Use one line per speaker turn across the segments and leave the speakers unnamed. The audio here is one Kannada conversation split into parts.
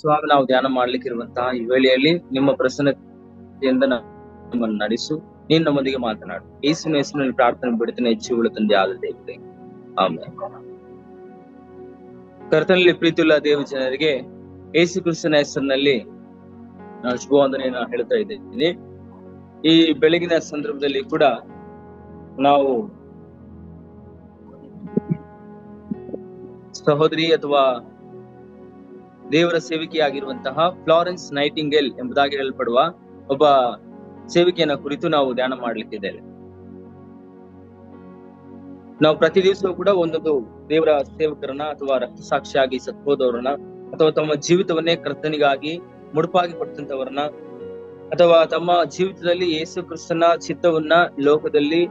ಸ್ವಾಮಿ, ನಾವು ಧ್ಯಾನ ಮಾಡ್ಲಿಕ್ಕಿರುವಂತಹ ಈ ವೇಳೆಯಲ್ಲಿ ನಿಮ್ಮ ಪ್ರಸನ್ನತೆಯಿಂದ ನಮ್ಮನ್ನು ನಡೆಸು. ನೀನು ನಮ್ಮೊಂದಿಗೆ ಮಾತನಾಡು. ಯೇಸುವಿನ ಹೆಸರಿನಲ್ಲಿ ಪ್ರಾರ್ಥನೆ ಬಿಡುತ್ತೇನೆ, ಹೆಚ್ಚುಗಳು ತಂದೆ ಆದ ದೇವರೇ, ಆಮೆನ್. ಕರ್ತನಲ್ಲಿ ಪ್ರೀತಿಯುಳ್ಳ ದೇವ ಜನರಿಗೆ ಯೇಸು ಕ್ರಿಸ್ತನ ಹೆಸರಿನಲ್ಲಿ ಶುಭವಂದನೆಯನ್ನು ಹೇಳ್ತಾ ಇದ್ದೀನಿ. ಈ ಬೆಳಗಿನ ಸಂದರ್ಭದಲ್ಲಿ ಕೂಡ ನಾವು ಸಹೋದರಿ ಅಥವಾ ದೇವರ ಸೇವಿಕೆಯಾಗಿರುವಂತಹ ಫ್ಲಾರೆನ್ಸ್ ನೈಟಿಂಗೇಲ್ ಎಂಬುದಾಗಿ ಹೇಳಲ್ಪಡುವ ಒಬ್ಬ ಸೇವಿಕೆಯನ್ನ ಕುರಿತು ನಾವು ಧ್ಯಾನ ಮಾಡ್ಲಿಕ್ಕಿದ್ದೇವೆ. ನಾವು ಪ್ರತಿ ದಿವಸವೂ ಕೂಡ ಒಂದೊಂದು ದೇವರ ಸೇವಕರನ್ನ ಅಥವಾ ರಕ್ತಸಾಕ್ಷಿಯಾಗಿ ಸತ್ತೋದವರನ್ನ ಅಥವಾ ತಮ್ಮ ಜೀವಿತವನ್ನೇ ಕರ್ತನಿಗಾಗಿ ಮುಡುಪಾಗಿ ಕೊಟ್ಟಂತವರನ್ನ ಅಥವಾ ತಮ್ಮ ಜೀವಿತದಲ್ಲಿ ಯೇಸು ಕ್ರಿಸ್ತನ ಚಿತ್ತವನ್ನ ಲೋಕದಲ್ಲಿ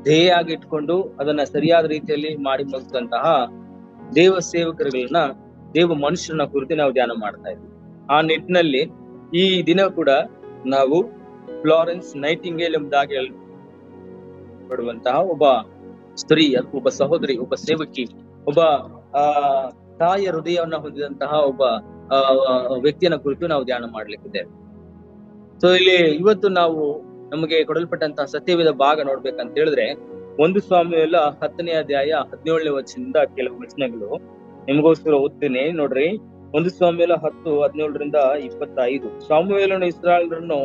ಧ್ಯೇಯಾಗಿ ಇಟ್ಕೊಂಡು ಅದನ್ನ ಸರಿಯಾದ ರೀತಿಯಲ್ಲಿ ಮಾಡಿ ಮುಗಿಸಿದಂತಹ ದೇವ ಸೇವಕರುಗಳನ್ನ, ದೇವ ಮನುಷ್ಯರನ್ನ ಕುರಿತು ನಾವು ಧ್ಯಾನ ಮಾಡ್ತಾ ಇದ್ವಿ. ಆ ನಿಟ್ಟಿನಲ್ಲಿ ಈ ದಿನ ಕೂಡ ನಾವು ಫ್ಲಾರೆನ್ಸ್ ನೈಟಿಂಗೇಲ್ ಎಂಬುದಾಗಿ ಹೇಳಲ್ಪಡುವಂತಹ ಒಬ್ಬ ಸ್ತ್ರೀ, ಒಬ್ಬ ಸಹೋದರಿ, ಒಬ್ಬ ಸೇವಕಿ, ಒಬ್ಬ ತಾಯಿಯ ಹೃದಯವನ್ನ ಹೊಂದಿದಂತಹ ಒಬ್ಬ ವ್ಯಕ್ತಿಯನ್ನ ಕುರಿತು ನಾವು ಧ್ಯಾನ ಮಾಡ್ಲಿಕ್ಕಿದ್ದೇವೆ. ಸೊ ಇಲ್ಲಿ ಇವತ್ತು ನಾವು ನಮಗೆ ಕೊಡಲ್ಪಟ್ಟಂತಹ ಸತ್ಯವೇದ ಭಾಗ ನೋಡ್ಬೇಕಂತ ಹೇಳಿದ್ರೆ 1 ಸಾಮುವೇಲ 10ನೇ ಅಧ್ಯಾಯ 17ನೇ ವಚನದಿಂದ ಕೆಲವು ವಚನಗಳು ನಿಮಗೋಸ್ಕರ ಓದ್ತೇನೆ ನೋಡ್ರಿ. 1 ಸಾಮುವೇಲ 10:17-25. ಸಾಮುವೇಲನು ಇಸ್ರಾಯೇಲರನ್ನು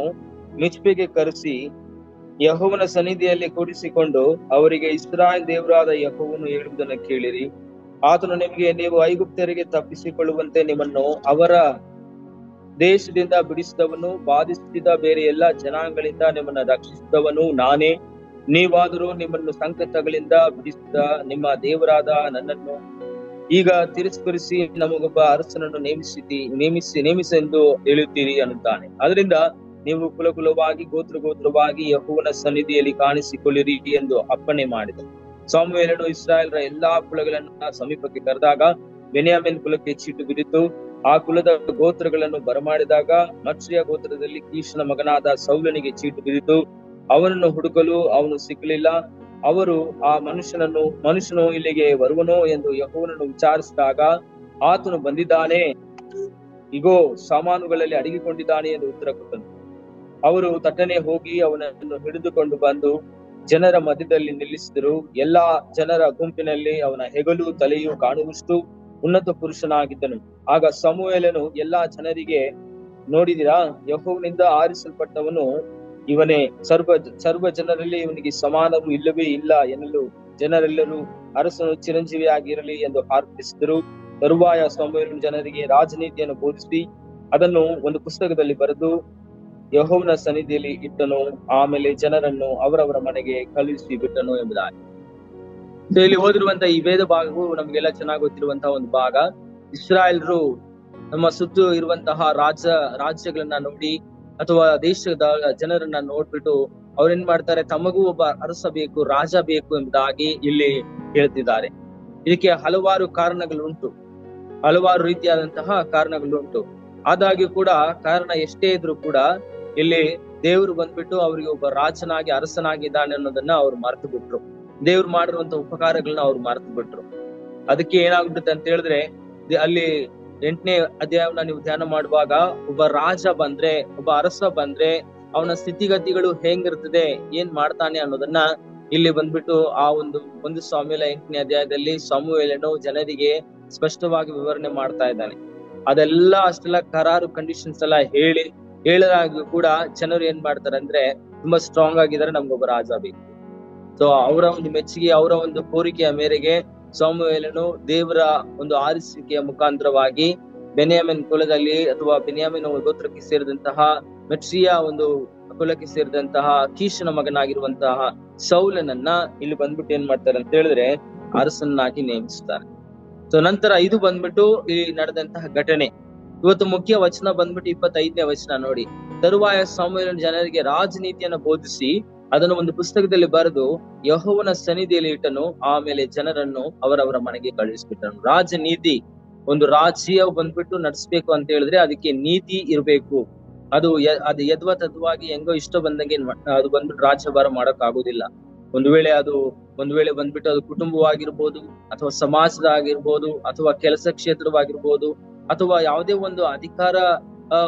ಮಿಚ್ಪೆಗೆ ಕರೆಸಿ ಯೆಹೋವನ ಸನ್ನಿಧಿಯಲ್ಲಿ ಕೂಡಿಸಿಕೊಂಡು ಅವರಿಗೆ, ಇಸ್ರಾಯೇಲ್ ದೇವರಾದ ಯೆಹೋವನು ಹೇಳುವುದನ್ನು ಕೇಳಿರಿ. ಆತನು ನಿಮಗೆ, ನೀವು ಐಗುಪ್ತ್ಯರಿಗೆ ತಪ್ಪಿಸಿಕೊಳ್ಳುವಂತೆ ನಿಮ್ಮನ್ನು ಅವರ ದೇಶದಿಂದ ಬಿಡಿಸಿದವನು, ಬಾಧಿಸಿದ ಬೇರೆ ಎಲ್ಲಾ ಜನಾಂಗಗಳಿಂದ ನಿಮ್ಮನ್ನು ರಕ್ಷಿಸಿದವನು ನಾನೇ. ನೀವಾದರೂ ನಿಮ್ಮನ್ನು ಸಂಕಟಗಳಿಂದ ಬಿಡಿಸಿದ ನಿಮ್ಮ ದೇವರಾದ ನನ್ನನ್ನು ಈಗ ತಿರಸ್ಕರಿಸಿ ನಮಗೊಬ್ಬ ಅರಸನನ್ನು ನೇಮಿಸೆಂದು ಹೇಳುತ್ತೀರಿ ಅನ್ನುತ್ತಾನೆ. ಅದರಿಂದ ನೀವು ಕುಲಕುಲವಾಗಿ ಗೋತ್ರವಾಗಿ ಯೆಹೋವನ ಸನ್ನಿಧಿಯಲ್ಲಿ ಕಾಣಿಸಿಕೊಳ್ಳಿರಿ ಎಂದು ಅಪ್ಪಣೆ ಮಾಡಿದನು. ಸಾಮುವೇಲನು ಇಸ್ರಾಯೇಲರ ಎಲ್ಲಾ ಕುಲಗಳನ್ನ ಸಮೀಪಕ್ಕೆ ಕರೆದಾಗ ಬೆನ್ಯಾಮೀನ್ ಕುಲಕ್ಕೆ ಚೀಟು ಬಿದ್ದಿತು. ಆ ಕುಲದ ಗೋತ್ರಗಳನ್ನು ಬರಮಾಡಿದಾಗ ಮತ್ಸ್ಯ ಗೋತ್ರದಲ್ಲಿ ಕೀಷನ ಮಗನಾದ ಸೌಲನಿಗೆ ಚೀಟು ಬಿದ್ದಿತು. ಅವನನ್ನು ಹುಡುಕಲು ಅವನು ಸಿಕ್ಕಲಿಲ್ಲ. ಅವರು ಆ ಮನುಷ್ಯನು ಇಲ್ಲಿಗೆ ಬರುವನೋ ಎಂದು ಯೆಹೋವನನ್ನು ವಿಚಾರಿಸಿದಾಗ, ಆತನು ಬಂದಿದ್ದಾನೆ, ಇಗೋ ಸಾಮಾನುಗಳಲ್ಲಿ ಅಡಗಿಕೊಂಡಿದ್ದಾನೆ ಎಂದು ಉತ್ತರ ಕೊಟ್ಟನು. ಅವರು ತಟ್ಟನೆ ಹೋಗಿ ಅವನನ್ನು ಹಿಡಿದುಕೊಂಡು ಬಂದು ಜನರ ಮಧ್ಯದಲ್ಲಿ ನಿಲ್ಲಿಸಿದರು. ಎಲ್ಲಾ ಜನರ ಗುಂಪಿನಲ್ಲಿ ಅವನ ಹೆಗಲು ತಲೆಯು ಕಾಣುವಷ್ಟು ಉನ್ನತ ಪುರುಷನಾಗಿದ್ದನು. ಆಗ ಸಮುವೇಲನು ಎಲ್ಲಾ ಜನರಿಗೆ, ನೋಡಿದಿರಾ, ಯೆಹೋವನಿಂದ ಆರಿಸಲ್ಪಟ್ಟವನು ಇವನೇ, ಸರ್ವ ಜನರಲ್ಲಿ ಇವನಿಗೆ ಸಮಾನರು ಇಲ್ಲವೇ ಇಲ್ಲ ಎನ್ನಲು ಜನರೆಲ್ಲರೂ ಅರಸನು ಚಿರಂಜೀವಿಯಾಗಿರಲಿ ಎಂದು ಪ್ರಾರ್ಥಿಸಿದರು. ತರುವಾಯ ಸಮುವೇಲನು ಜನರಿಗೆ ರಾಜನೀತಿಯನ್ನು ಬೋಧಿಸಿ ಅದನ್ನು ಒಂದು ಪುಸ್ತಕದಲ್ಲಿ ಬರೆದು ಯೆಹೋವನ ಸನ್ನಿಧಿಯಲ್ಲಿ ಇಟ್ಟನು. ಆಮೇಲೆ ಜನರನ್ನು ಅವರವರ ಮನೆಗೆ ಕಳುಹಿಸಿ ಬಿಟ್ಟನು ಎಂಬುದಾಗಿ. ಇಲ್ಲಿ ಓದಿರುವಂತಹ ಈ ವೇದ ಭಾಗವು ನಮ್ಗೆಲ್ಲ ಚೆನ್ನಾಗಿ ಗೊತ್ತಿರುವಂತಹ ಒಂದು ಭಾಗ. ಇಸ್ರಾಯೇಲರು ನಮ್ಮ ಸುತ್ತು ಇರುವಂತಹ ರಾಜ್ಯಗಳನ್ನ ನೋಡಿ ಅಥವಾ ದೇಶದ ಜನರನ್ನ ನೋಡ್ಬಿಟ್ಟು ಅವ್ರೇನ್ ಮಾಡ್ತಾರೆ, ತಮಗೂ ಒಬ್ಬ ಅರಸ ಬೇಕು, ರಾಜ ಬೇಕು ಎಂಬುದಾಗಿ ಇಲ್ಲಿ ಹೇಳ್ತಿದ್ದಾರೆ. ಇದಕ್ಕೆ ಹಲವಾರು ಕಾರಣಗಳುಂಟು, ಹಲವಾರು ರೀತಿಯಾದಂತಹ ಕಾರಣಗಳುಂಟು. ಆದಾಗ್ಯೂ ಕೂಡ ಕಾರಣ ಎಷ್ಟೇ ಇದ್ರು ಕೂಡ ಇಲ್ಲಿ ದೇವರು ಬಂದ್ಬಿಟ್ಟು ಅವ್ರಿಗೆ ಒಬ್ಬ ರಾಜನಾಗಿ ಅರಸನಾಗಿದ್ದಾನೆ ಅನ್ನೋದನ್ನ ಅವ್ರು ಮರೆತು ಬಿಟ್ರು. ದೇವ್ರು ಮಾಡಿರುವಂತ ಉಪಕಾರಗಳನ್ನ ಅವ್ರು ಮರೆತು ಬಿಟ್ರು. ಅದಕ್ಕೆ ಏನಾಗ್ಬಿಡುತ್ತೆ ಅಂತ ಹೇಳಿದ್ರೆ, ಅಲ್ಲಿ 8ನೇ ಅಧ್ಯಾಯವನ್ನ ನೀವು ಧ್ಯಾನ ಮಾಡುವಾಗ ಒಬ್ಬ ರಾಜ ಬಂದ್ರೆ, ಒಬ್ಬ ಅರಸ ಬಂದ್ರೆ ಅವನ ಸ್ಥಿತಿಗತಿಗಳು ಹೆಂಗಿರ್ತದೆ, ಏನ್ ಮಾಡ್ತಾನೆ ಅನ್ನೋದನ್ನ ಇಲ್ಲಿ ಬಂದ್ಬಿಟ್ಟು ಆ 1 ಸಾಮುವೇಲ 8ನೇ ಅಧ್ಯಾಯದಲ್ಲಿ ಸಮುವೇಲನು ಜನರಿಗೆ ಸ್ಪಷ್ಟವಾಗಿ ವಿವರಣೆ ಮಾಡ್ತಾ ಇದ್ದಾನೆ. ಅದೆಲ್ಲ ಅಷ್ಟೆಲ್ಲ ಕರಾರು ಕಂಡೀಷನ್ಸ್ ಎಲ್ಲ ಹೇಳಲಾಗಿ ಕೂಡ ಜನರು ಏನ್ ಮಾಡ್ತಾರೆ ಅಂದ್ರೆ, ತುಂಬಾ ಸ್ಟ್ರಾಂಗ್ ಆಗಿದ್ದಾರೆ, ನಮ್ಗೊಬ್ಬ ರಾಜ ಬೇಕು. ಸೊ ಅವರ ಒಂದು ಮೆಚ್ಚುಗೆ, ಅವರ ಒಂದು ಕೋರಿಕೆಯ ಮೇರೆಗೆ ಸಮುವೇಲನು ದೇವರ ಒಂದು ಆರಿಸುವಿಕೆಯ ಮುಖಾಂತರವಾಗಿ ಬೆನ್ಯಾಮೀನ್ ಕುಲದಲ್ಲಿ ಅಥವಾ ಬೆನ್ಯಾಮೀನ್ ಗೋತ್ರಕ್ಕೆ ಸೇರಿದಂತಹ ಮೆಟ್ಸಿಯ ಒಂದು ಕುಲಕ್ಕೆ ಸೇರಿದಂತಹ ಕೀಷನ ಮಗನಾಗಿರುವಂತಹ ಸೌಲನನ್ನ ಇಲ್ಲಿ ಬಂದ್ಬಿಟ್ಟು ಏನ್ ಮಾಡ್ತಾರೆ ಅಂತ ಹೇಳಿದ್ರೆ ಅರಸನ್ನಾಗಿ ನೇಮಿಸ್ತಾರೆ. ಸೊ ನಂತರ ಇದು ಬಂದ್ಬಿಟ್ಟು ಇಲ್ಲಿ ನಡೆದಂತಹ ಘಟನೆ. ಇವತ್ತು ಮುಖ್ಯ ವಚನ ಬಂದ್ಬಿಟ್ಟು 25ನೇ ವಚನ ನೋಡಿ. ತರುವಾಯ ಸಮುವೇಲನು ಜನರಿಗೆ ರಾಜನೀತಿಯನ್ನು ಬೋಧಿಸಿ ಅದನ್ನು ಒಂದು ಪುಸ್ತಕದಲ್ಲಿ ಬರೆದು ಯೆಹೋವನ ಸನ್ನಿಧಿಯಲ್ಲಿ ಇಟ್ಟನು. ಆಮೇಲೆ ಜನರನ್ನು ಅವರವರ ಮನೆಗೆ ಕಳುಹಿಸ್ಬಿಟ್ಟನು. ರಾಜನೀತಿ, ಒಂದು ರಾಜ್ಯ ಬಂದ್ಬಿಟ್ಟು ನಡೆಸ್ಬೇಕು ಅಂತ ಹೇಳಿದ್ರೆ ಅದಕ್ಕೆ ನೀತಿ ಇರಬೇಕು. ಅದು ಯದ್ವತದ್ವಾಗಿ ಹೆಂಗೋ ಇಷ್ಟ ಬಂದಂಗೆ ಅದು ಬಂದ್ಬಿಟ್ಟು ರಾಜ್ಯಭಾರ ಮಾಡಕ್ ಆಗುದಿಲ್ಲ. ಒಂದು ವೇಳೆ ಬಂದ್ಬಿಟ್ಟು ಅದು ಕುಟುಂಬವಾಗಿರ್ಬೋದು ಅಥವಾ ಸಮಾಜದ ಆಗಿರ್ಬೋದು ಅಥವಾ ಕೆಲಸ ಕ್ಷೇತ್ರವಾಗಿರ್ಬೋದು ಅಥವಾ ಯಾವುದೇ ಒಂದು ಅಧಿಕಾರ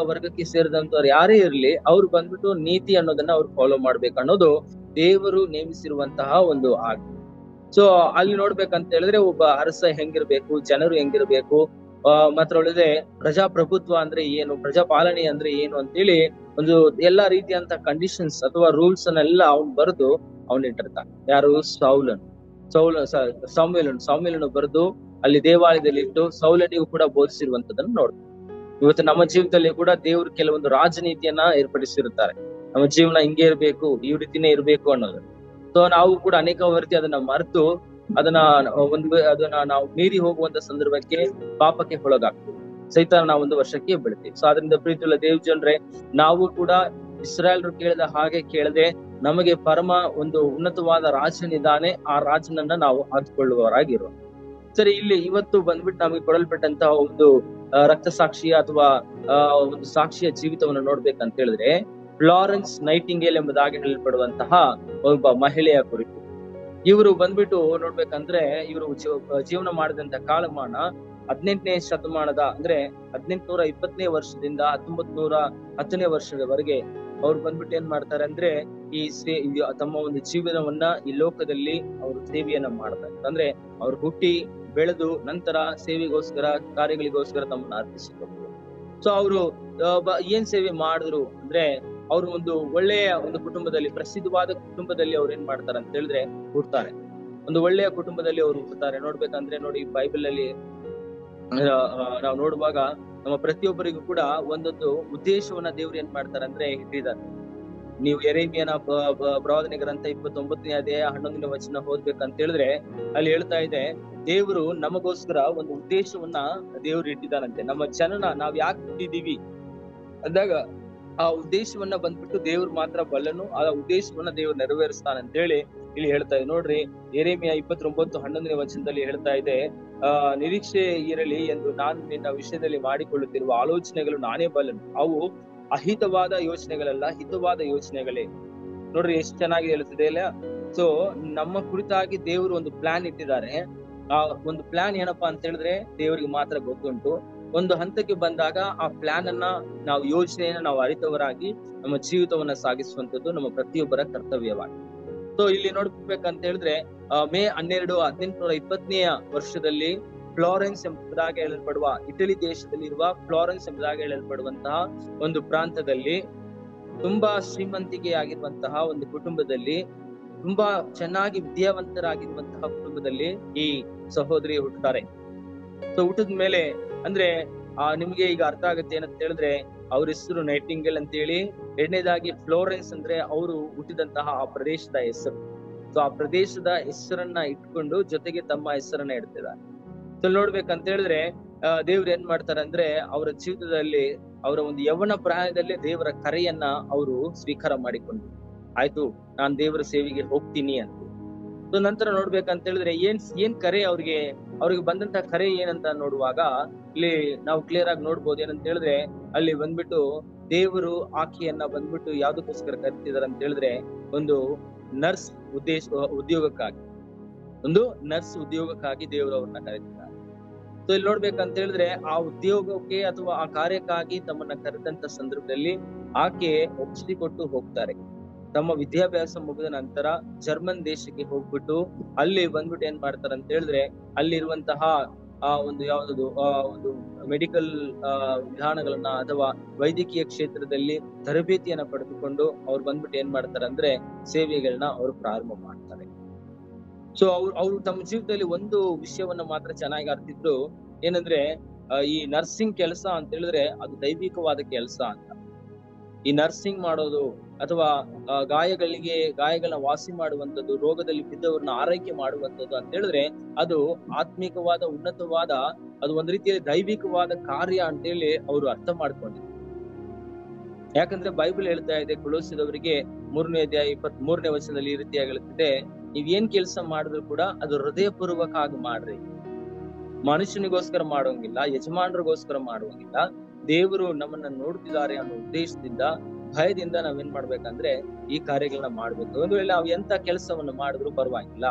ವರ್ಗಕ್ಕೆ ಸೇರಿದಂತವ್ರು ಯಾರೇ ಇರ್ಲಿ, ಅವ್ರು ಬಂದ್ಬಿಟ್ಟು ನೀತಿ ಅನ್ನೋದನ್ನ ಅವ್ರು ಫಾಲೋ ಮಾಡ್ಬೇಕು ಅನ್ನೋದು ದೇವರು ನೇಮಿಸಿರುವಂತಹ ಒಂದು ಆಜ್ಞೆ. ಸೊ ಅಲ್ಲಿ ನೋಡ್ಬೇಕಂತ ಹೇಳಿದ್ರೆ ಒಬ್ಬ ಅರಸ ಹೆಂಗಿರ್ಬೇಕು, ಜನರು ಹೆಂಗಿರ್ಬೇಕು, ಮಾತ್ರೊಳಗೆ ಪ್ರಜಾಪ್ರಭುತ್ವ ಅಂದ್ರೆ ಏನು, ಪ್ರಜಾಪಾಲನೆ ಅಂದ್ರೆ ಏನು ಅಂತೇಳಿ ಒಂದು ಎಲ್ಲಾ ರೀತಿಯಂತ ಕಂಡೀಷನ್ಸ್ ಅಥವಾ ರೂಲ್ಸ್ ಅನ್ನೆಲ್ಲ ಅವ್ನ್ ಬರೆದು ಇಟ್ಟಿರ್ತಾನೆ. ಯಾರು? ಸಾಮ್ಯಲನು ಬರೆದು ಅಲ್ಲಿ ದೇವಾಲಯದಲ್ಲಿ ಇಟ್ಟು ಸೌಲನಿಗೂ ಕೂಡ ಬೋಧಿಸಿರುವಂತದನ್ನು ನೋಡ್ತೀವಿ. ಇವತ್ತು ನಮ್ಮ ಜೀವಿತದಲ್ಲಿ ಕೂಡ ದೇವರು ಕೆಲವೊಂದು ರಾಜನೀತಿಯನ್ನ ಏರ್ಪಡಿಸಿರುತ್ತಾರೆ. ನಮ್ಮ ಜೀವನ ಹಿಂಗೆ ಇರ್ಬೇಕು, ಈ ರೀತಿನೇ ಇರ್ಬೇಕು ಅನ್ನೋದು. ಸೊ ನಾವು ಕೂಡ ಅನೇಕ ವರ್ತಿ ಅದನ್ನ ಮರೆತು ಅದನ್ನ ನಾವು ಮೀರಿ ಹೋಗುವಂತ ಸಂದರ್ಭಕ್ಕೆ ಪಾಪಕ್ಕೆ ಒಳಗಾಗ್ತೀವಿ, ಸೈತಾನ ಒಂದು ವರ್ಷಕ್ಕೆ ಬೀಳ್ತೀವಿ. ಸೊ ಅದರಿಂದ ಪ್ರೀತಿಯುಳ್ಳ ದೇವ್ ಜನರೇ, ನಾವು ಕೂಡ ಇಸ್ರಾಯೇಲ್ರು ಕೇಳಿದ ಹಾಗೆ ಕೇಳದೆ ನಮಗೆ ಪರಮ ಒಂದು ಉನ್ನತವಾದ ರಾಜನಿದ್ದಾನೆ, ಆ ರಾಜನನ್ನ ನಾವು ಆದ್ಕೊಳ್ಳುವವರಾಗಿರುವ. ಸರಿ, ಇಲ್ಲಿ ಇವತ್ತು ಬಂದ್ಬಿಟ್ಟು ನಮಗೆ ಕೊಡಲ್ಪಟ್ಟಂತಹ ಒಂದು ರಕ್ತ ಸಾಕ್ಷಿಯ ಅಥವಾ ಒಂದು ಸಾಕ್ಷಿಯ ಜೀವಿತವನ್ನು ನೋಡ್ಬೇಕಂತ ಹೇಳಿದ್ರೆ, ಫ್ಲಾರೆನ್ಸ್ ನೈಟಿಂಗೇಲ್ ಎಂಬುದಾಗಿ ಹೇಳಲ್ಪಡುವಂತಹ ಒಬ್ಬ ಮಹಿಳೆಯ ಕುರಿತು. ಇವರು ಬಂದ್ಬಿಟ್ಟು ನೋಡ್ಬೇಕಂದ್ರೆ, ಇವರು ಜೀವನ ಮಾಡಿದಂತ ಕಾಲಮಾನ 18ನೇ ಶತಮಾನದ ಅಂದ್ರೆ 1820ನೇ ವರ್ಷದಿಂದ 1910ನೇ ವರ್ಷದವರೆಗೆ ಅವ್ರು ಬಂದ್ಬಿಟ್ಟು ಏನ್ ಮಾಡ್ತಾರೆ ಅಂದ್ರೆ, ಈ ತಮ್ಮ ಒಂದು ಜೀವನವನ್ನ ಈ ಲೋಕದಲ್ಲಿ ಅವರು ಸೇವೆಯನ್ನ ಮಾಡ್ತಾರೆ. ಅಂದ್ರೆ ಅವ್ರು ಹುಟ್ಟಿ ಬೆಳೆದು ನಂತರ ಸೇವೆಗೋಸ್ಕರ, ಕಾರ್ಯಗಳಿಗೋಸ್ಕರ ತಮ್ಮನ್ನ ಅರ್ಪಿಸಿಕೊಂಡ್ರು. ಸೊ ಅವರು ಏನ್ ಸೇವೆ ಮಾಡಿದ್ರು ಅಂದ್ರೆ, ಅವರು ಒಂದು ಒಳ್ಳೆಯ ಒಂದು ಕುಟುಂಬದಲ್ಲಿ, ಪ್ರಸಿದ್ಧವಾದ ಕುಟುಂಬದಲ್ಲಿ ಅವ್ರು ಏನ್ ಮಾಡ್ತಾರೆ ಅಂತ ಹೇಳಿದ್ರೆ ಹುಡ್ತಾರೆ. ಒಂದು ಒಳ್ಳೆಯ ಕುಟುಂಬದಲ್ಲಿ ಅವ್ರು ಹುಡ್ತಾರೆ. ನೋಡ್ಬೇಕಂದ್ರೆ ನೋಡಿ, ಬೈಬಲ್ ಅಲ್ಲಿ ನಾವು ನೋಡುವಾಗ ನಮ್ಮ ಪ್ರತಿಯೊಬ್ಬರಿಗೂ ಕೂಡ ಒಂದೊಂದು ಉದ್ದೇಶವನ್ನ ದೇವ್ರು ಏನ್ ಮಾಡ್ತಾರೆ ಅಂದ್ರೆ ಇಟ್ಟಿದ್ದಾರೆ. ನೀವು ಯೆರೆಮೀಯನ ಪ್ರವಾದನೆ ಗ್ರಂಥ 29ನೇ ಅಧ್ಯಾಯ 11ನೇ ವಚನ ಓದ್ಬೇಕಂತ ಹೇಳಿದ್ರೆ, ಅಲ್ಲಿ ಹೇಳ್ತಾ ಇದೆ, ದೇವರು ನಮಗೋಸ್ಕರ ಒಂದು ಉದ್ದೇಶವನ್ನ ದೇವ್ರು ಇಟ್ಟಿದ್ದಾನಂತೆ. ನಮ್ಮ ಜನನ ನಾವ್ ಯಾಕೆ ಹುಟ್ಟಿದೀವಿ ಅಂದಾಗ ಆ ಉದ್ದೇಶವನ್ನ ಬಂದ್ಬಿಟ್ಟು ದೇವ್ರು ಮಾತ್ರ ಬಲ್ಲನು, ಆ ಉದ್ದೇಶವನ್ನ ದೇವ್ರು ನೆರವೇರಿಸ್ತಾನಂತ ಹೇಳಿ ಇಲ್ಲಿ ಹೇಳ್ತಾ ಇದೆ. ನೋಡ್ರಿ, ಯೆರೆಮೀಯ 29:11ನೇ ವಚನದಲ್ಲಿ ಹೇಳ್ತಾ ಇದೆ, ನಿರೀಕ್ಷೆ ಇರಲಿ ಎಂದು ನಾನು ನಿನ್ನ ವಿಷಯದಲ್ಲಿ ಮಾಡಿಕೊಳ್ಳುತ್ತಿರುವ ಆಲೋಚನೆಗಳು ನಾನೇ ಬಲ್ಲನು, ಅವು ಅಹಿತವಾದ ಯೋಚನೆಗಳಲ್ಲ, ಹಿತವಾದ ಯೋಚನೆಗಳೇ. ನೋಡ್ರಿ ಎಷ್ಟು ಚೆನ್ನಾಗಿ ಹೇಳ್ತಿದೆ ಅಲ್ಲ. ಸೊ ನಮ್ಮ ಕುರಿತಾಗಿ ದೇವರು ಒಂದು ಪ್ಲಾನ್ ಇಟ್ಟಿದ್ದಾರೆ. ಆ ಒಂದು ಪ್ಲಾನ್ ಏನಪ್ಪಾ ಅಂತ ಹೇಳಿದ್ರೆ ದೇವರಿಗೆ ಮಾತ್ರ ಗೊತ್ತುಂಟು. ಒಂದು ಹಂತಕ್ಕೆ ಬಂದಾಗ ಆ ಪ್ಲಾನ್ ಅನ್ನ ನಾವು, ಯೋಚನೆಯನ್ನ ನಾವು ಅರಿತವರಾಗಿ ನಮ್ಮ ಜೀವಿತವನ್ನ ಸಾಗಿಸುವಂತದ್ದು ನಮ್ಮ ಪ್ರತಿಯೊಬ್ಬರ ಕರ್ತವ್ಯವಾಗಿದೆ. ಸೊ ಇಲ್ಲಿ ನೋಡ್ಬೇಕಂತ ಹೇಳಿದ್ರೆ, ಮೇ 12, 1820ನೇ ವರ್ಷದಲ್ಲಿ ಫ್ಲಾರೆನ್ಸ್ ಎಂಬುದಾಗಿ ಹೇಳಲ್ಪಡುವ, ಇಟಲಿ ದೇಶದಲ್ಲಿರುವ ಫ್ಲಾರೆನ್ಸ್ ಎಂಬುದಾಗಿ ಹೇಳಲ್ಪಡುವಂತಹ ಒಂದು ಪ್ರಾಂತದಲ್ಲಿ, ತುಂಬಾ ಶ್ರೀಮಂತಿಕೆ ಆಗಿರುವಂತಹ ಒಂದು ಕುಟುಂಬದಲ್ಲಿ, ತುಂಬಾ ಚೆನ್ನಾಗಿ ವಿದ್ಯಾವಂತರಾಗಿರುವಂತಹ ಕುಟುಂಬದಲ್ಲಿ ಈ ಸಹೋದರಿ ಹುಟ್ಟುತ್ತಾರೆ. ಸೊ ಹುಟ್ಟಿದ ಮೇಲೆ ಅಂದ್ರೆ ನಿಮ್ಗೆ ಈಗ ಅರ್ಥ ಆಗುತ್ತೆ ಏನಂತ ಹೇಳಿದ್ರೆ, ಅವ್ರ ಹೆಸರು ನೈಟಿಂಗೇಲ್ ಅಂತ ಹೇಳಿ. ಎರಡನೇದಾಗಿ ಫ್ಲೋರೆನ್ಸ್ ಅಂದ್ರೆ ಅವರು ಹುಟ್ಟಿದಂತಹ ಆ ಪ್ರದೇಶದ ಹೆಸರು. ಸೊ ಆ ಪ್ರದೇಶದ ಹೆಸರನ್ನ ಇಟ್ಕೊಂಡು ಜೊತೆಗೆ ತಮ್ಮ ಹೆಸರನ್ನ ಇಡ್ತಿದ್ದಾರೆ. ಸೊ ನೋಡ್ಬೇಕಂತ ಹೇಳಿದ್ರೆ, ದೇವ್ರು ಏನ್ ಮಾಡ್ತಾರೆ ಅಂದ್ರೆ, ಅವರ ಜೀವಿತದಲ್ಲಿ ಅವರ ಒಂದು ಯೌವನ ಪ್ರಾಯದಲ್ಲೇ ದೇವರ ಕರೆಯನ್ನ ಅವರು ಸ್ವೀಕಾರ ಮಾಡಿಕೊಂಡು, ಆಯ್ತು ನಾನ್ ದೇವರ ಸೇವೆಗೆ ಹೋಗ್ತೀನಿ ಅಂತ. ಸೊ ನಂತರ ನೋಡ್ಬೇಕಂತ ಹೇಳಿದ್ರೆ ಏನ್ ಕರೆ ಅವ್ರಿಗೆ ಬಂದಂತ ಕರೆ ಏನಂತ ನೋಡುವಾಗ ಇಲ್ಲಿ ನಾವು ಕ್ಲಿಯರ್ ಆಗಿ ನೋಡ್ಬೋದು. ಏನಂತ ಹೇಳಿದ್ರೆ, ಅಲ್ಲಿ ಬಂದ್ಬಿಟ್ಟು ದೇವರು ಆಕೆಯನ್ನ ಬಂದ್ಬಿಟ್ಟು ಯಾವ್ದಕ್ಕೋಸ್ಕರ ಕರಿತಿದಾರೆ ಅಂತ ಹೇಳಿದ್ರೆ, ಒಂದು ನರ್ಸ್ ಉದ್ಯೋಗಕ್ಕಾಗಿ ದೇವರು ಅವ್ರನ್ನ ಕರೀತಿದ್ದಾರೆ. ಸೊ ಇಲ್ಲಿ ನೋಡ್ಬೇಕಂತ ಹೇಳಿದ್ರೆ, ಆ ಉದ್ಯೋಗಕ್ಕೆ ಅಥವಾ ಆ ಕಾರ್ಯಕ್ಕಾಗಿ ತಮ್ಮನ್ನ ಕರೆದಂತ ಸಂದರ್ಭದಲ್ಲಿ ಆಕೆ ಒಪ್ಪಿಸಿಕೊಟ್ಟು ಹೋಗ್ತಾರೆ. ತಮ್ಮ ವಿದ್ಯಾಭ್ಯಾಸ ಮುಗಿದ ನಂತರ ಜರ್ಮನ್ ದೇಶಕ್ಕೆ ಹೋಗ್ಬಿಟ್ಟು ಅಲ್ಲಿ ಬಂದ್ಬಿಟ್ಟು ಏನ್ ಮಾಡ್ತಾರೆ ಅಂತ ಹೇಳಿದ್ರೆ, ಅಲ್ಲಿರುವಂತಹ ಒಂದು ಒಂದು ಮೆಡಿಕಲ್ ವಿಧಾನಗಳನ್ನ ಅಥವಾ ವೈದ್ಯಕೀಯ ಕ್ಷೇತ್ರದಲ್ಲಿ ತರಬೇತಿಯನ್ನ ಪಡೆದುಕೊಂಡು ಅವ್ರು ಬಂದ್ಬಿಟ್ಟು ಏನ್ ಮಾಡ್ತಾರೆ ಅಂದ್ರೆ ಸೇವೆಗಳನ್ನ ಅವ್ರು ಪ್ರಾರಂಭ ಮಾಡ್ತಾರೆ. ಸೊ ಅವ್ರು ತಮ್ಮ ಜೀವಿತದಲ್ಲಿ ಒಂದು ವಿಷಯವನ್ನ ಮಾತ್ರ ಚೆನ್ನಾಗಿ ಅರ್ತಿದ್ರು, ಏನಂದ್ರೆ ಈ ನರ್ಸಿಂಗ್ ಕೆಲಸ ಅಂತ ಹೇಳಿದ್ರೆ ಅದು ದೈವಿಕವಾದ ಕೆಲಸ ಅಂತ. ಈ ನರ್ಸಿಂಗ್ ಮಾಡೋದು ಅಥವಾ ಗಾಯಗಳನ್ನ ವಾಸಿ ಮಾಡುವಂಥದ್ದು, ರೋಗದಲ್ಲಿ ಬಿದ್ದವ್ರನ್ನ ಆರೈಕೆ ಮಾಡುವಂಥದ್ದು ಅಂತ ಹೇಳಿದ್ರೆ ಅದು ಆತ್ಮಿಕವಾದ, ಉನ್ನತವಾದ, ಅದು ಒಂದ್ ರೀತಿಯಲ್ಲಿ ದೈವಿಕವಾದ ಕಾರ್ಯ ಅಂತೇಳಿ ಅವರು ಅರ್ಥ ಮಾಡ್ಕೊಂಡಿದ್ರು. ಯಾಕಂದ್ರೆ ಬೈಬಲ್ ಹೇಳ್ತಾ ಇದೆ, ಕೊಲೋಸ್ಯದವರಿಗೆ 3ನೇ ಅಧ್ಯಾಯ 23ನೇ ವಚನದಲ್ಲಿ ಈ ರೀತಿಯಾಗಿ ಹೇಳ್ತಿದೆ, ನೀವ್ ಏನ್ ಕೆಲಸ ಮಾಡಿದ್ರು ಕೂಡ ಅದು ಹೃದಯಪೂರ್ವಕ ಆಗಿ ಮಾಡ್ರಿ. ಮನುಷ್ಯನಿಗೋಸ್ಕರ ಮಾಡೋಂಗಿಲ್ಲ, ಯಜಮಾನರಿಗೋಸ್ಕರ ಮಾಡುವಂಗಿಲ್ಲ, ದೇವರು ನಮ್ಮನ್ನ ನೋಡ್ತಿದ್ದಾರೆ ಅನ್ನೋ ಉದ್ದೇಶದಿಂದ, ಭಯದಿಂದ ನಾವೇನ್ ಮಾಡ್ಬೇಕಂದ್ರೆ ಈ ಕಾರ್ಯಗಳನ್ನ ಮಾಡ್ಬೇಕು. ಒಂದು ವೇಳೆ ನಾವು ಎಂತ ಕೆಲಸವನ್ನು ಮಾಡಿದ್ರು ಪರವಾಗಿಲ್ಲ,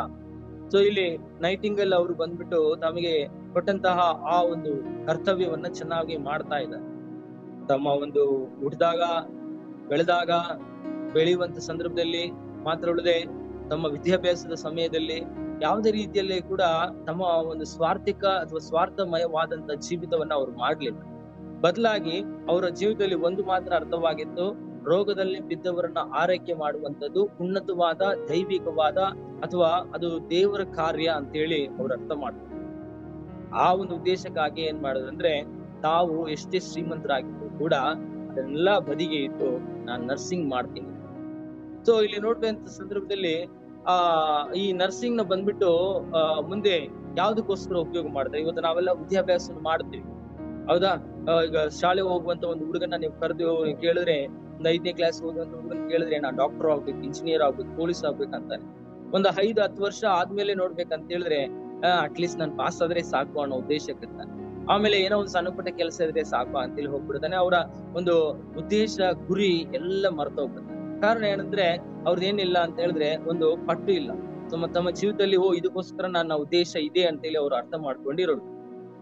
ಸೊ ಇಲ್ಲಿ ನೈಟಿಂಗೇಲ್ ಅವರು ಬಂದ್ಬಿಟ್ಟು ತಮಗೆ ಕೊಟ್ಟಂತಹ ಆ ಒಂದು ಕರ್ತವ್ಯವನ್ನ ಚೆನ್ನಾಗಿ ಮಾಡ್ತಾ ಇದ್ದಾರೆ. ತಮ್ಮ ಒಂದು ಹುಟ್ಟಿದಾಗ, ಬೆಳೆದಾಗ, ಬೆಳೆಯುವಂತ ಸಂದರ್ಭದಲ್ಲಿ ಮಾತ್ರವಲ್ಲದೆ ತಮ್ಮ ವಿದ್ಯಾಭ್ಯಾಸದ ಸಮಯದಲ್ಲಿ ಯಾವುದೇ ರೀತಿಯಲ್ಲಿ ಕೂಡ ತಮ್ಮ ಒಂದು ಸ್ವಾರ್ಥಿಕ ಅಥವಾ ಸ್ವಾರ್ಥಮಯವಾದಂತ ಜೀವಿತವನ್ನ ಅವ್ರು ಮಾಡ್ಲಿಲ್ಲ. ಬದಲಾಗಿ ಅವರ ಜೀವಿತದಲ್ಲಿ ಒಂದು ಮಾತ್ರ ಅರ್ಥವಾಗಿತ್ತು, ರೋಗದಲ್ಲಿ ಬಿದ್ದವರನ್ನ ಆರೈಕೆ ಮಾಡುವಂತದ್ದು ಉನ್ನತವಾದ ದೈವಿಕವಾದ ಅಥವಾ ಅದು ದೇವರ ಕಾರ್ಯ ಅಂತೇಳಿ ಅವ್ರು ಅರ್ಥ ಮಾಡ್ತಾರೆ. ಆ ಒಂದು ಉದ್ದೇಶಕ್ಕಾಗಿ ಏನ್ ಮಾಡೋದಂದ್ರೆ, ತಾವು ಎಷ್ಟೇ ಶ್ರೀಮಂತರಾಗಿದ್ರು ಕೂಡ ಅದನ್ನೆಲ್ಲ ಬದಿಗೆ ಇಟ್ಟು ನಾನ್ ನರ್ಸಿಂಗ್ ಮಾಡ್ತೀನಿ. ಸೊ ಇಲ್ಲಿ ನೋಡುವಂತ ಸಂದರ್ಭದಲ್ಲಿ ಈ ನರ್ಸಿಂಗ್ ನ ಬಂದ್ಬಿಟ್ಟು ಮುಂದೆ ಯಾವ್ದಕ್ಕೋಸ್ಕರ ಉಪಯೋಗ ಮಾಡ್ತಾರೆ. ಇವತ್ತು ನಾವೆಲ್ಲ ವಿದ್ಯಾಭ್ಯಾಸ ಮಾಡ್ತೀವಿ, ಹೌದಾ? ಈಗ ಶಾಲೆ ಹೋಗುವಂತ ಒಂದು ಹುಡುಗನ ನೀವು ಕರೆದು ಕೇಳಿದ್ರೆ, ಒಂದು 5ನೇ ಕ್ಲಾಸ್ ಹೋಗುವಂತ ಹುಡುಗನ್ ಕೇಳಿದ್ರೆ, ನಾನ್ ಡಾಕ್ಟರ್ ಆಗ್ಬೇಕು, ಇಂಜಿನಿಯರ್ ಆಗ್ಬೇಕು, ಪೊಲೀಸ್ ಆಗ್ಬೇಕಂತಾನೆ. ಒಂದು 5-10 ವರ್ಷ ಆದ್ಮೇಲೆ ನೋಡ್ಬೇಕಂತ ಹೇಳಿದ್ರೆ, ಅಟ್ಲೀಸ್ಟ್ ನಾನ್ ಪಾಸ್ ಆದ್ರೆ ಸಾಕು ಅನ್ನೋ ಉದ್ದೇಶಕ್ಕಿರ್ತಾನೆ. ಆಮೇಲೆ ಏನೋ ಒಂದು ಸಣ್ಣ ಪುಟ್ಟ ಕೆಲಸ ಇದ್ರೆ ಸಾಕು ಅಂತೇಳಿ ಹೋಗ್ಬಿಡ್ತಾನೆ. ಅವರ ಒಂದು ಉದ್ದೇಶ, ಗುರಿ ಎಲ್ಲ ಮರ್ತೋಗ್ಬಿಡ್ತಾನೆ. ಕಾರಣ ಏನಂದ್ರೆ ಅವ್ರದ್ದೇನಿಲ್ಲ ಅಂತ ಹೇಳಿದ್ರೆ ಒಂದು ಪಟ್ಟು ಇಲ್ಲ. ತಮ್ಮ ಜೀವಿತದಲ್ಲಿ ಇದಕ್ಕೋಸ್ಕರ ನನ್ನ ಉದ್ದೇಶ ಇದೆ ಅಂತೇಳಿ ಅವ್ರು ಅರ್ಥ ಮಾಡ್ಕೊಂಡಿರೋದು.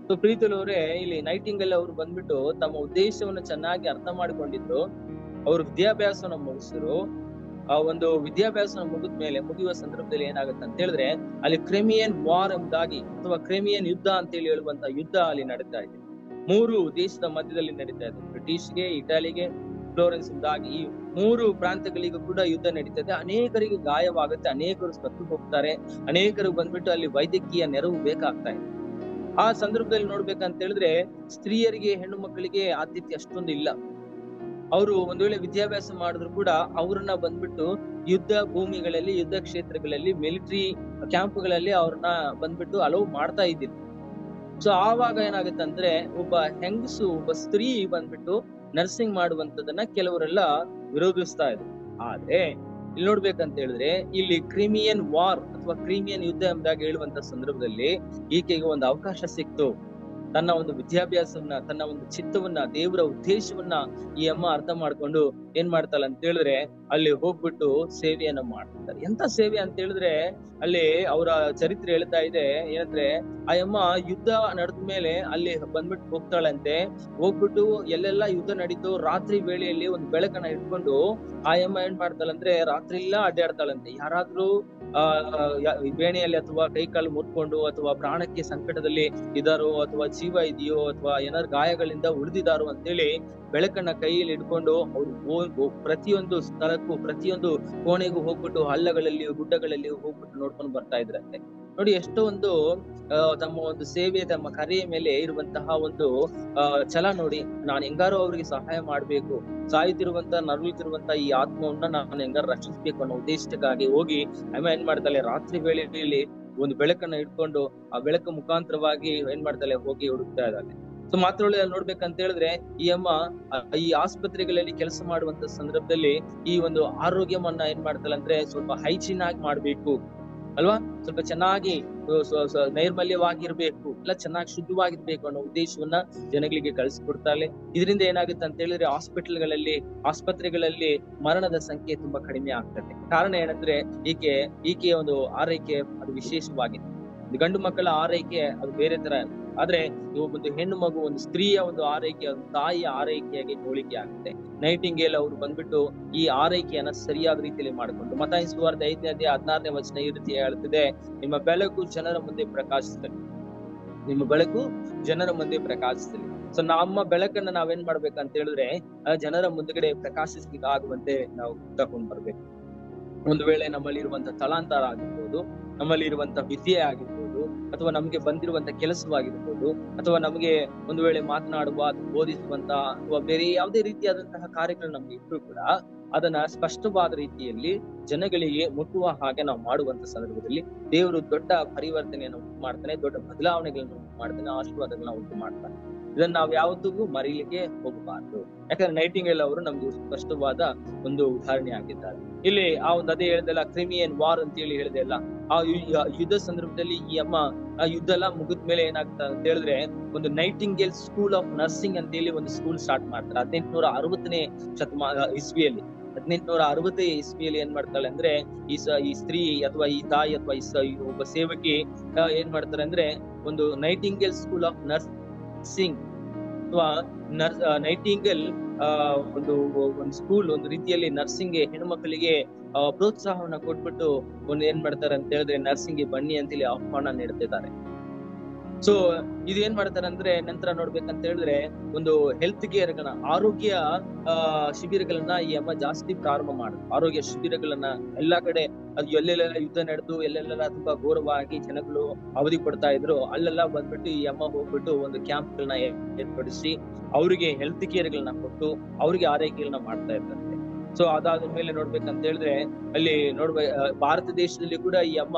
ಸೊ ಪ್ರೀತಿಲವರೇ, ಇಲ್ಲಿ ನೈಟಿಂಗೇಲ್ ಅವರು ಬಂದ್ಬಿಟ್ಟು ತಮ್ಮ ಉದ್ದೇಶವನ್ನು ಚೆನ್ನಾಗಿ ಅರ್ಥ ಮಾಡ್ಕೊಂಡಿದ್ರು. ಅವ್ರ ವಿದ್ಯಾಭ್ಯಾಸನ ಮುಗಿಸಿದ್ರು. ಆ ಒಂದು ವಿದ್ಯಾಭ್ಯಾಸ ಮುಗಿಯುವ ಸಂದರ್ಭದಲ್ಲಿ ಏನಾಗುತ್ತೆ ಅಂತ ಹೇಳಿದ್ರೆ, ಅಲ್ಲಿ ಕ್ರಿಮಿಯನ್ ವಾರ್ ಎಂಬುದಾಗಿ ಅಥವಾ ಕ್ರಿಮಿಯನ್ ಯುದ್ಧ ಅಂತೇಳಿ ಹೇಳುವಂತ ಯುದ್ಧ ಅಲ್ಲಿ ನಡೀತಾ ಇದೆ. 3 ದೇಶದ ಮಧ್ಯದಲ್ಲಿ ನಡೀತಾ ಇದೆ. ಬ್ರಿಟಿಷ್ಗೆ, ಇಟಾಲಿಗೆ, ಫ್ಲೋರೆನ್ಸ್ ಎಂಬುದಾಗಿ ಈ 3 ಪ್ರಾಂತ್ಯಗಳಿಗೂ ಕೂಡ ಯುದ್ಧ ನಡೀತದೆ. ಅನೇಕರಿಗೆ ಗಾಯವಾಗುತ್ತೆ, ಅನೇಕರು ಸತ್ತು ಹೋಗ್ತಾರೆ, ಅನೇಕರು ಬಂದ್ಬಿಟ್ಟು ಅಲ್ಲಿ ವೈದ್ಯಕೀಯ ನೆರವು ಬೇಕಾಗ್ತಾ ಇದೆ. ಆ ಸಂದರ್ಭದಲ್ಲಿ ನೋಡ್ಬೇಕಂತ ಹೇಳಿದ್ರೆ, ಸ್ತ್ರೀಯರಿಗೆ, ಹೆಣ್ಣು ಮಕ್ಕಳಿಗೆ ಆದ್ಯತೆ ಅಷ್ಟೊಂದು ಇಲ್ಲ. ಅವರು ಒಂದ್ ವೇಳೆ ವಿದ್ಯಾಭ್ಯಾಸ ಮಾಡಿದ್ರು ಕೂಡ ಅವ್ರನ್ನ ಬಂದ್ಬಿಟ್ಟು ಯುದ್ಧ ಭೂಮಿಗಳಲ್ಲಿ, ಯುದ್ಧ ಕ್ಷೇತ್ರಗಳಲ್ಲಿ, ಮಿಲಿಟರಿ ಕ್ಯಾಂಪ್ಗಳಲ್ಲಿ ಅವ್ರನ್ನ ಬಂದ್ಬಿಟ್ಟು ಅಲೋ ಮಾಡ್ತಾ ಇದ್ದಿಲ್ಲ. ಸೊ ಆವಾಗ ಏನಾಗುತ್ತೆ ಅಂದ್ರೆ, ಒಬ್ಬ ಹೆಂಗಸು, ಒಬ್ಬ ಸ್ತ್ರೀ ಬಂದ್ಬಿಟ್ಟು ನರ್ಸಿಂಗ್ ಮಾಡುವಂತದನ್ನ ಕೆಲವರೆಲ್ಲ ವಿರೋಧಿಸ್ತಾ ಇದ್ರು. ಆದ್ರೆ ಇಲ್ಲಿ ನೋಡ್ಬೇಕಂತ ಹೇಳಿದ್ರೆ, ಇಲ್ಲಿ ಕ್ರಿಮಿಯನ್ ವಾರ್ ಅಥವಾ ಕ್ರಿಮಿಯನ್ ಯುದ್ಧ ಎಂಬುದಾಗಿ ಹೇಳುವಂತ ಸಂದರ್ಭದಲ್ಲಿ ಈಕೆಗೆ ಒಂದು ಅವಕಾಶ ಸಿಕ್ತು. ತನ್ನ ಒಂದು ವಿದ್ಯಾಭ್ಯಾಸವನ್ನ, ತನ್ನ ಒಂದು ಚಿತ್ತವನ್ನ, ದೇವರ ಉದ್ದೇಶವನ್ನ ಈ ಅಮ್ಮ ಅರ್ಥ ಮಾಡ್ಕೊಂಡು ಏನ್ ಮಾಡ್ತಾಳೆ ಅಂತ ಹೇಳಿದ್ರೆ, ಅಲ್ಲಿ ಹೋಗ್ಬಿಟ್ಟು ಸೇವೆಯನ್ನ ಮಾಡ್ತಾರೆ. ಎಂತ ಸೇವೆ ಅಂತ ಹೇಳಿದ್ರೆ, ಅಲ್ಲಿ ಅವರ ಚರಿತ್ರೆ ಹೇಳ್ತಾ ಇದೆ ಏನಂದ್ರೆ, ಆ ಅಮ್ಮ ಯುದ್ಧ ನಡೆದ ಮೇಲೆ ಅಲ್ಲಿ ಬಂದ್ಬಿಟ್ಟು ಹೋಗ್ತಾಳಂತೆ. ಹೋಗ್ಬಿಟ್ಟು ಎಲ್ಲೆಲ್ಲಾ ಯುದ್ಧ ನಡೀತು, ರಾತ್ರಿ ವೇಳೆಯಲ್ಲಿ ಒಂದು ಬೆಳಕನ್ನ ಇಟ್ಕೊಂಡು ಆ ಅಮ್ಮ ಏನ್ ಮಾಡ್ತಾಳಂದ್ರೆ, ರಾತ್ರಿ ಎಲ್ಲ ಅಡ್ಡಾಡ್ತಾಳಂತೆ. ಯಾರಾದ್ರೂ ಬೇಣೆಯಲ್ಲಿ ಅಥವಾ ಕೈಕಾಲು ಮುರ್ಕೊಂಡು ಅಥವಾ ಪ್ರಾಣಕ್ಕೆ ಸಂಕಟದಲ್ಲಿ ಇದಾರೋ ಅಥವಾ ಜೀವ ಇದೆಯೋ ಅಥವಾ ಏನಾದ್ರು ಗಾಯಗಳಿಂದ ಉಳಿದಿದಾರೋ ಅಂತೇಳಿ ಬೆಳಕನ್ನ ಕೈಯಲ್ಲಿ ಇಟ್ಕೊಂಡು ಅವ್ರು ಪ್ರತಿಯೊಂದು ಸ್ಥಳಕ್ಕೂ, ಪ್ರತಿಯೊಂದು ಕೋಣೆಗೂ ಹೋಗ್ಬಿಟ್ಟು, ಹಳ್ಳಗಳಲ್ಲಿ, ಗುಡ್ಡಗಳಲ್ಲಿ ಹೋಗ್ಬಿಟ್ಟು ನೋಡ್ಕೊಂಡು ಬರ್ತಾ ಇದ್ರಂತೆ. ನೋಡಿ, ಎಷ್ಟೋ ಒಂದು ತಮ್ಮ ಒಂದು ಸೇವೆ, ತಮ್ಮ ಕರೆಯ ಮೇಲೆ ಇರುವಂತಹ ಒಂದು ಛಲ ನೋಡಿ. ನಾನು ಹೆಂಗಾರು ಅವ್ರಿಗೆ ಸಹಾಯ ಮಾಡ್ಬೇಕು, ಸಾಯುತ್ತಿರುವಂತ, ನರಳುತ್ತಿರುವಂತ ಈ ಆತ್ಮವನ್ನ ನಾನು ಹೆಂಗಾರು ರಕ್ಷಿಸ್ಬೇಕು ಅನ್ನೋ ಉದ್ದೇಶಕ್ಕಾಗಿ ಹೋಗಿ ಅಮ್ಮ ಏನ್ ಮಾಡ್ತಾಳೆ, ರಾತ್ರಿ ವೇಳೆಯಲ್ಲಿ ಒಂದು ಬೆಳಕನ್ನ ಇಟ್ಕೊಂಡು ಆ ಬೆಳಕು ಮುಖಾಂತರವಾಗಿ ಏನ್ ಮಾಡ್ತಾಳೆ, ಹೋಗಿ ಹುಡುಕ್ತಾ ಇದ್ದಾಳೆ. ಸೊ ಮಾತ್ರವಲ್ಲ, ನೋಡ್ಬೇಕಂತ ಹೇಳಿದ್ರೆ ಈ ಅಮ್ಮ ಈ ಆಸ್ಪತ್ರೆಗಳಲ್ಲಿ ಕೆಲಸ ಮಾಡುವಂತ ಸಂದರ್ಭದಲ್ಲಿ ಈ ಒಂದು ಆರೋಗ್ಯವನ್ನ ಏನ್ ಮಾಡ್ತಾಳೆ ಅಂದ್ರೆ, ಸ್ವಲ್ಪ ಹೈಜೀನ್ ಆಗಿ ಮಾಡ್ಬೇಕು ಅಲ್ವಾ, ಸ್ವಲ್ಪ ಚೆನ್ನಾಗಿ ನೈರ್ಮಲ್ಯವಾಗಿರ್ಬೇಕು, ಎಲ್ಲ ಚೆನ್ನಾಗಿ ಶುದ್ಧವಾಗಿರ್ಬೇಕು ಅನ್ನೋ ಉದ್ದೇಶವನ್ನ ಜನಗಳಿಗೆ ಕಳಿಸ್ಕೊಡ್ತಾಳೆ. ಇದರಿಂದ ಏನಾಗುತ್ತೆ ಅಂತ ಹೇಳಿದ್ರೆ, ಆಸ್ಪತ್ರೆಗಳಲ್ಲಿ ಮರಣದ ಸಂಖ್ಯೆ ತುಂಬಾ ಕಡಿಮೆ ಆಗ್ತದೆ. ಕಾರಣ ಏನಂದ್ರೆ, ಈಕೆಯ ಒಂದು ಆರೈಕೆ ಅದು ವಿಶೇಷವಾಗಿದೆ. ಗಂಡು ಮಕ್ಕಳ ಆರೈಕೆ ಅದು ಬೇರೆ ತರ, ಆದ್ರೆ ಒಂದು ಹೆಣ್ಣು ಮಗು, ಒಂದು ಸ್ತ್ರೀಯ ಒಂದು ಆರೈಕೆ, ಒಂದು ತಾಯಿಯ ಆರೈಕೆಯಾಗಿ ಹೋಲಿಕೆ ಆಗುತ್ತೆ. ನೈಟಿಂಗೇಲ್ ಅವರು ಬಂದ್ಬಿಟ್ಟು ಈ ಆರೈಕೆಯನ್ನ ಸರಿಯಾದ ರೀತಿಯಲ್ಲಿ ಮಾಡಿಕೊಂಡು, ಮತ್ತಾಯಿ ಸುವಾರ್ತೆ 5ನೇ ಅಧ್ಯಾಯ 16ನೇ ವಚನ ಈ ರೀತಿ ಹೇಳ್ತಿದೆ, ನಿಮ್ಮ ಬೆಳಕು ಜನರ ಮುಂದೆ ಪ್ರಕಾಶಿಸಲಿ, ನಿಮ್ಮ ಬೆಳಕು ಜನರ ಮುಂದೆ ಪ್ರಕಾಶಿಸಲಿ. ಸೊ ನಮ್ಮ ಬೆಳಕನ್ನ ನಾವೇನ್ ಮಾಡ್ಬೇಕಂತ ಹೇಳಿದ್ರೆ, ಜನರ ಮುಂದಗಡೆ ಪ್ರಕಾಶಿಸ್ಲಿಕ್ಕೆ ಆಗುವಂತೆ ನಾವು ತಗೊಂಡ್ ಬರ್ಬೇಕು. ಒಂದು ವೇಳೆ ನಮ್ಮಲ್ಲಿ ಇರುವಂತ ತಲಾಂತರ ಆಗಿರ್ಬೋದು, ನಮ್ಮಲ್ಲಿ ಇರುವಂತ ವಿದ್ಯೆ ಆಗಿರ್ಬೋದು, ಅಥವಾ ನಮ್ಗೆ ಬಂದಿರುವಂತ ಕೆಲಸವಾಗಿರ್ಬೋದು, ಅಥವಾ ನಮಗೆ ಒಂದು ವೇಳೆ ಮಾತನಾಡುವ, ಬೋಧಿಸುವಂತ ಅಥವಾ ಬೇರೆ ಯಾವುದೇ ರೀತಿಯಾದಂತಹ ಕಾರ್ಯಗಳು ನಮ್ಗೆ ಇದ್ರು ಕೂಡ ಅದನ್ನ ಸ್ಪಷ್ಟವಾದ ರೀತಿಯಲ್ಲಿ ಜನಗಳಿಗೆ ಮುಟ್ಟುವ ಹಾಗೆ ನಾವು ಮಾಡುವಂತ ಸಂದರ್ಭದಲ್ಲಿ ದೇವರು ದೊಡ್ಡ ಪರಿವರ್ತನೆಯನ್ನು ಉಂಟು ಮಾಡ್ತಾನೆ, ದೊಡ್ಡ ಬದಲಾವಣೆಗಳನ್ನು ಉಂಟು ಮಾಡ್ತಾನೆ, ಆಶೀರ್ವಾದಗಳನ್ನ ಉಂಟು ಮಾಡ್ತಾನೆ. ಇದನ್ನ ನಾವು ಯಾವತ್ತಿಗೂ ಮರೀಲಿಕ್ಕೆ ಹೋಗಬಾರ್ದು. ಯಾಕಂದ್ರೆ ನೈಟಿಂಗೇಲ್ ಅವರು ನಮ್ಗೆ ಸ್ಪಷ್ಟವಾದ ಒಂದು ಉದಾಹರಣೆ ಆಗಿದ್ದಾರೆ. ಇಲ್ಲಿ ಆ ಒಂದು ಅದೇ ಹೇಳ್ದಲ್ಲ, ಕ್ರಿಮಿಯನ್ ವಾರ್ ಅಂತ ಹೇಳಿ ಹೇಳಿದೆ ಅಲ್ಲ, ಆ ಯುದ್ಧ ಸಂದರ್ಭದಲ್ಲಿ ಈ ಅಮ್ಮ ಆ ಯುದ್ಧ ಎಲ್ಲ ಮುಗಿದ್ಮೇಲೆ ಏನಾಗ್ತದೆ ಅಂತ ಹೇಳಿದ್ರೆ, ಒಂದು ನೈಟಿಂಗೇಲ್ ಸ್ಕೂಲ್ ಆಫ್ ನರ್ಸಿಂಗ್ ಅಂತ ಹೇಳಿ ಒಂದು ಸ್ಕೂಲ್ ಸ್ಟಾರ್ಟ್ ಮಾಡ್ತಾರೆ 1860ನೇ ಇಸ್ವಿಯಲ್ಲಿ. 1860 ಇಸ್ವಿಯಲ್ಲಿ ಏನ್ ಮಾಡ್ತಾಳೆ ಅಂದ್ರೆ ಈ ಸ್ತ್ರೀ ಅಥವಾ ಈ ತಾಯಿ ಅಥವಾ ಈ ಒಬ್ಬ ಸೇವಕಿ ಏನ್ ಮಾಡ್ತಾರೆ ಅಂದ್ರೆ ಒಂದು ನೈಟಿಂಗೇಲ್ ಸ್ಕೂಲ್ ಆಫ್ ನರ್ಸಿಂಗ್ ಅಥವಾ ನೈಟಿಂಗೇಲ್ ಒಂದು ಸ್ಕೂಲ್, ಒಂದು ರೀತಿಯಲ್ಲಿ ನರ್ಸಿಂಗ್ ಹೆಣ್ಮಕ್ಳಿಗೆ ಪ್ರೋತ್ಸಾಹವನ್ನ ಕೊಟ್ಬಿಟ್ಟು ಏನ್ ಮಾಡ್ತಾರೆ ಅಂತ ಹೇಳಿದ್ರೆ ನರ್ಸಿಂಗ್ ಗೆ ಬನ್ನಿ ಅಂತೇಳಿ ಆಹ್ವಾನ ನೀಡ್ತಿದ್ದಾರೆ. ಸೊ ಇದು ಏನ್ ಮಾಡ್ತಾರೆ ಅಂದ್ರೆ ನಂತರ ನೋಡ್ಬೇಕಂತ ಹೇಳಿದ್ರೆ ಒಂದು ಹೆಲ್ತ್ ಕೇರ್ ಆರೋಗ್ಯ ಶಿಬಿರಗಳನ್ನ ಈ ಅಮ್ಮ ಜಾಸ್ತಿ ಪ್ರಾರಂಭ ಮಾಡಿದ್ರು. ಆರೋಗ್ಯ ಶಿಬಿರಗಳನ್ನ ಎಲ್ಲಾ ಕಡೆ, ಅದು ಎಲ್ಲೆಲ್ಲ ಯುದ್ಧ ನಡೆದು ಎಲ್ಲೆಲ್ಲ ತುಂಬಾ ಘೋರವಾಗಿ ಜನಗಳು ಅವಧಿ ಪಡ್ತಾ ಇದ್ರು, ಅಲ್ಲೆಲ್ಲ ಬಂದ್ಬಿಟ್ಟು ಈ ಅಮ್ಮ ಹೋಗ್ಬಿಟ್ಟು ಒಂದು ಕ್ಯಾಂಪ್ ಗಳನ್ನ ಏರ್ಪಡಿಸಿ ಅವರಿಗೆ ಹೆಲ್ತ್ ಕೇರ್ ಗಳನ್ನ ಕೊಟ್ಟು ಅವರಿಗೆ ಆರೈಕೆಗಳನ್ನ ಮಾಡ್ತಾ ಇದ್ದಾರೆ. ಸೊ ಅದಾದ ಮೇಲೆ ನೋಡ್ಬೇಕಂತ ಹೇಳಿದ್ರೆ ಅಲ್ಲಿ ಭಾರತ ದೇಶದಲ್ಲಿ ಕೂಡ ಈ ಅಮ್ಮ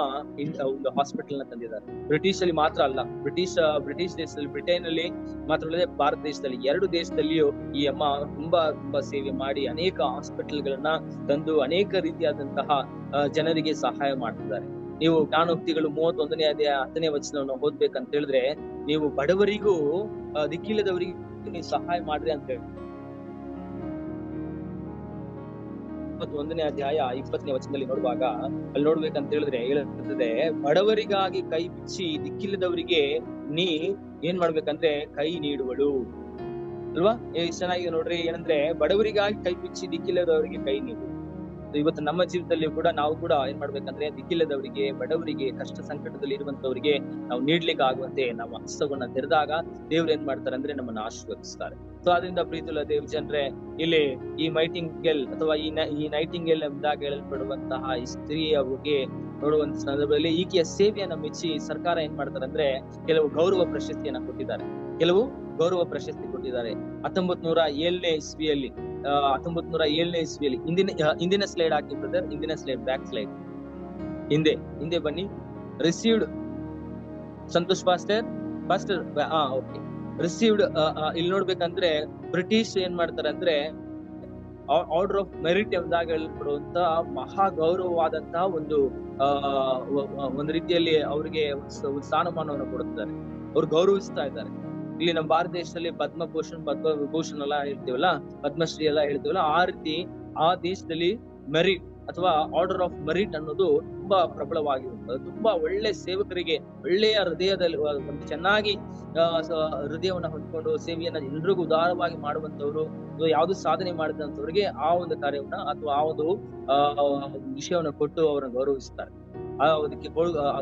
ಒಂದು ಹಾಸ್ಪಿಟಲ್ ನ ತಂದಿದ್ದಾರೆ. ಬ್ರಿಟಿಷ್ ಅಲ್ಲಿ ಮಾತ್ರ ಅಲ್ಲ, ಬ್ರಿಟಿಷ್ ದೇಶದಲ್ಲಿ, ಬ್ರಿಟನ್ ಅಲ್ಲಿ ಮಾತ್ರ ಅಲ್ಲದೆ ಭಾರತ ದೇಶದಲ್ಲಿ 2 ದೇಶದಲ್ಲಿಯೂ ಈ ಅಮ್ಮ ತುಂಬಾ ಸೇವೆ ಮಾಡಿ ಅನೇಕ ಹಾಸ್ಪಿಟಲ್ ಗಳನ್ನ ತಂದು ಅನೇಕ ರೀತಿಯಾದಂತಹ ಜನರಿಗೆ ಸಹಾಯ ಮಾಡ್ತಿದ್ದಾರೆ. ನೀವು ಜ್ಞಾನೋಕ್ತಿಗಳು 31ನೇ ಅಧ್ಯಾಯ 10ನೇ ವಚನವನ್ನು ಓದ್ಬೇಕಂತ ಹೇಳಿದ್ರೆ, ನೀವು ಬಡವರಿಗೂ ದಿಕ್ಕಿಲ್ಲದವರಿಗೂ ನೀವು ಸಹಾಯ ಮಾಡ್ರಿ ಅಂತ ಹೇಳಿ 21ನೇ ಅಧ್ಯಾಯ 20ನೇ ವಚನದಲ್ಲಿ ನೋಡುವಾಗ ಅಲ್ಲಿ ನೋಡ್ಬೇಕಂತ ಹೇಳಿದ್ರೆ ಹೇಳ್ತದೆ, ಬಡವರಿಗಾಗಿ ಕೈ ಬಿಚ್ಚಿ ದಿಕ್ಕಿಲ್ಲದವರಿಗೆ ನೀ ಏನ್ ಮಾಡ್ಬೇಕಂದ್ರೆ ಕೈ ನೀಡುವಳು ಅಲ್ವಾ. ಎಷ್ಟು ಚೆನ್ನಾಗಿದೆ ನೋಡ್ರಿ, ಏನಂದ್ರೆ ಬಡವರಿಗಾಗಿ ಕೈ ಬಿಚ್ಚಿ ದಿಕ್ಕಿಲ್ಲದವರಿಗೆ ಕೈ ನೀಡು. ಇವತ್ತು ನಮ್ಮ ಜೀವಿತದಲ್ಲಿ ಕೂಡ ನಾವು ಕೂಡ ಏನ್ ಮಾಡ್ಬೇಕಂದ್ರೆ ದಿಕ್ಕಿಲ್ಲದವರಿಗೆ, ಬಡವರಿಗೆ, ಕಷ್ಟ ಸಂಕಟದಲ್ಲಿ ಇರುವಂತವರಿಗೆ ನಾವು ನೀಡ್ಲಿಕ್ಕೆ ಆಗುವಂತೆ ನಾವು ಹಸ್ತವನ್ನ ತೆರೆದಾಗ ದೇವ್ರು ಏನ್ ಮಾಡ್ತಾರೆ ಅಂದ್ರೆ ನಮ್ಮನ್ನ ಆಶೀರ್ವದಿಸ್ತಾರೆ. ಸೊ ಅದರಿಂದ ಪ್ರೀತಿಯುಳ್ಳ ದೇವ್ ಜನರೇ, ಇಲ್ಲಿ ಈ ನೈಟಿಂಗೇಲ್ ಅಥವಾ ಈ ನೈಟಿಂಗೇಲ್ ಎಂಬುದಾಗಿ ಹೇಳಲ್ಪಡುವಂತಹ ಈ ಸ್ತ್ರೀಯ ಬಗ್ಗೆ ನೋಡುವಂತ ಸಂದರ್ಭದಲ್ಲಿ ಈಕೆಯ ಸೇವೆಯನ್ನ ಮೆಚ್ಚಿ ಸರ್ಕಾರ ಏನ್ ಮಾಡ್ತಾರೆ ಅಂದ್ರೆ ಕೆಲವು ಗೌರವ ಪ್ರಶಸ್ತಿಯನ್ನ ಕೊಟ್ಟಿದ್ದಾರೆ. 1907ನೇ ಇಸ್ವಿಯಲ್ಲಿ 1907ನೇ ಇಸ್ವಿಯಲ್ಲಿ ಹಿಂದಿನ ಸ್ಲೈಡ್ ಹಾಕಿ ಬ್ರದರ್, ಹಿಂದಿನ ಸ್ಲೈಡ್, ಬ್ಯಾಕ್ ಸ್ಲೈಡ್, ಹಿಂದೆ ಬನ್ನಿ. Received Santosh pastor okay. Received ಇಲ್ಲಿ ನೋಡ್ಬೇಕಂದ್ರೆ ಬ್ರಿಟಿಷ್ ಏನ್ ಮಾಡ್ತಾರೆ ಅಂದ್ರೆ ಆರ್ಡರ್ ಆಫ್ ಮೆರಿಟ್ ಎಂಬುದಾಗಿ ಹೇಳಲ್ಪಡುವಂತ ಮಹಾ ಗೌರವವಾದಂತಹ ಒಂದು ರೀತಿಯಲ್ಲಿ ಅವರಿಗೆ ಒಂದು ಸ್ಥಾನಮಾನವನ್ನು ಕೊಡುತ್ತಾರೆ, ಅವ್ರು ಗೌರವಿಸ್ತಾ ಇದ್ದಾರೆ. ಇಲ್ಲಿ ನಮ್ಮ ಭಾರತ ದೇಶದಲ್ಲಿ ಪದ್ಮಭೂಷಣ್ ಎಲ್ಲ ಹೇಳ್ತೀವಲ್ಲ, ಪದ್ಮಶ್ರೀ ಎಲ್ಲ ಹೇಳ್ತೀವಲ್ಲ, ಆ ರೀತಿ ಆ ದೇಶದಲ್ಲಿ ಮೆರಿಟ್ ಅಥವಾ ಆರ್ಡರ್ ಆಫ್ ಮೆರಿಟ್ ಅನ್ನೋದು ತುಂಬಾ ಪ್ರಬಲವಾಗಿರುತ್ತದೆ. ತುಂಬಾ ಒಳ್ಳೆ ಸೇವಕರಿಗೆ, ಒಳ್ಳೆಯ ಹೃದಯದಲ್ಲಿ ಒಂದು ಚೆನ್ನಾಗಿ ಹೃದಯವನ್ನ ಹೊಂದ್ಕೊಂಡು ಸೇವೆಯನ್ನ ಎಲ್ರಿಗೂ ಉದಾರವಾಗಿ ಮಾಡುವಂತವ್ರು, ಯಾವ್ದು ಸಾಧನೆ ಮಾಡಿದಂತವ್ರಿಗೆ ಆ ಒಂದು ಕಾರ್ಯವನ್ನ ಅಥವಾ ಆ ಒಂದು ವಿಷಯವನ್ನ ಕೊಟ್ಟು ಅವರನ್ನ ಗೌರವಿಸ್ತಾರೆ. ಅದಕ್ಕೆ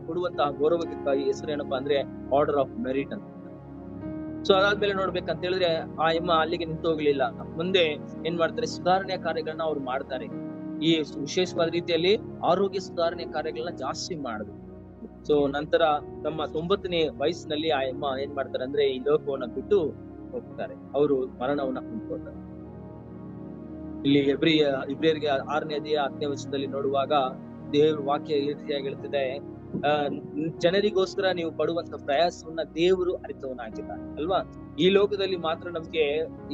ಕೊಡುವಂತಹ ಗೌರವಕ್ಕೆ ಹೆಸರು ಏನಪ್ಪಾ ಅಂದ್ರೆ ಆರ್ಡರ್ ಆಫ್ ಮೆರಿಟ್ ಅಂತ. ಸೊ ಅದಾದ್ಮೇಲೆ ನೋಡ್ಬೇಕಂತ ಹೇಳಿದ್ರೆ ಆ ಅಮ್ಮ ಅಲ್ಲಿಗೆ ನಿಂತು ಹೋಗ್ಲಿಲ್ಲ, ಮುಂದೆ ಏನ್ ಮಾಡ್ತಾರೆ, ಸುಧಾರಣೆ ಕಾರ್ಯಗಳನ್ನ ಅವ್ರು ಮಾಡ್ತಾರೆ. ಈ ವಿಶೇಷವಾದ ರೀತಿಯಲ್ಲಿ ಆರೋಗ್ಯ ಸುಧಾರಣೆ ಕಾರ್ಯಗಳನ್ನ ಜಾಸ್ತಿ ಮಾಡಿದ್ರು. ಸೊ ನಂತರ ತಮ್ಮ 90ನೇ ವಯಸ್ಸಿನಲ್ಲಿ ಆ ಅಮ್ಮ ಏನ್ ಮಾಡ್ತಾರೆ ಅಂದ್ರೆ ಈ ಲೋಕವನ್ನ ಬಿಟ್ಟು ಹೋಗ್ತಾರೆ, ಅವರು ಮರಣವನ್ನ ಹೊಂದ್ಕೊಳ್ತಾರೆ. ಇಲ್ಲಿ ಇಬ್ರಿಯರಿಗೆ 6ನೇ ಅಧ್ಯಾಯ 10ನೇ ವಚನದಲ್ಲಿ ನೋಡುವಾಗ ದೇವ್ರ ವಾಕ್ಯ ಈ ರೀತಿಯಾಗಿ ಹೇಳ್ತಿದೆ, ಜನರಿಗೋಸ್ಕರ ನೀವು ಪಡುವಂತ ಪ್ರಯಾಸವನ್ನ ದೇವರು ಅರಿತವನಾಗಿದ್ದಾನೆ ಅಲ್ವಾ. ಈ ಲೋಕದಲ್ಲಿ ಮಾತ್ರ ನಮ್ಗೆ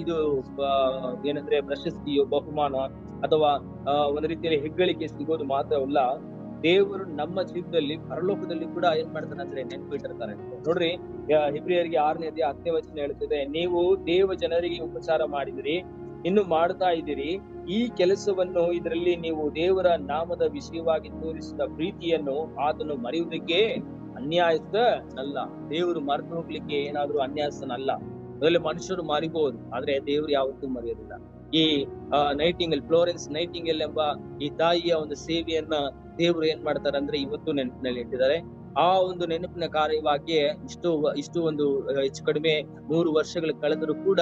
ಇದು ಏನಂದ್ರೆ ಪ್ರಶಸ್ತಿಯೋ ಬಹುಮಾನ ಅಥವಾ ಒಂದು ರೀತಿಯಲ್ಲಿ ಹೆಗ್ಗಳಿಕೆ ಸಿಗೋದು ಮಾತ್ರವಲ್ಲ, ದೇವರು ನಮ್ಮ ಜೀವಿತದಲ್ಲಿ ಪರಲೋಕದಲ್ಲಿ ಕೂಡ ಏನ್ ಮಾಡ್ತಾನೆ ಅಂದ್ರೆ ನೆನ್ಪಿಟ್ಟಿರ್ತಾನೆ. ನೋಡ್ರಿ, ಇಬ್ರಿಯರಿಗೆ 6ನೇ ಅಧ್ಯಾಯ 10ನೇ ವಚನ ಹೇಳ್ತಿದೆ, ನೀವು ದೇವ ಜನರಿಗೆ ಉಪಚಾರ ಮಾಡಿದಿರಿ, ಇನ್ನು ಮಾಡ್ತಾ ಇದ್ದೀರಿ. ಈ ಕೆಲಸವನ್ನು ಇದರಲ್ಲಿ ನೀವು ದೇವರ ನಾಮದ ವಿಷಯವಾಗಿ ತೋರಿಸಿದ ಪ್ರೀತಿಯನ್ನು ಆತನು ಮರೆಯುವುದಕ್ಕೆ ಅನ್ಯಾಯಸ್ಥನಲ್ಲ. ದೇವರು ಮರೆತು ಹೋಗ್ಲಿಕ್ಕೆ ಏನಾದ್ರೂ ಅನ್ಯಾಯಸ್ಥನಲ್ಲ. ಅದರಲ್ಲಿ ಮನುಷ್ಯರು ಮರಿಬಹುದು, ಆದ್ರೆ ದೇವರು ಯಾವತ್ತೂ ಮರೆಯೋದಿಲ್ಲ. ಈ ಫ್ಲೋರೆನ್ಸ್ ನೈಟಿಂಗೇಲ್ ಎಂಬ ಈ ತಾಯಿಯ ಒಂದು ಸೇವೆಯನ್ನ ದೇವರು ಏನ್ ಮಾಡ್ತಾರೆ ಅಂದ್ರೆ ಇವತ್ತು ನೆನಪಿನಲ್ಲಿ ಇಟ್ಟಿದ್ದಾರೆ. ಆ ಒಂದು ನೆನಪಿನ ಕಾರ್ಯವಾಗಿ ಇಷ್ಟು ಒಂದು ಹೆಚ್ಚು ಕಡಿಮೆ 100 ವರ್ಷಗಳು ಕಳೆದರೂ ಕೂಡ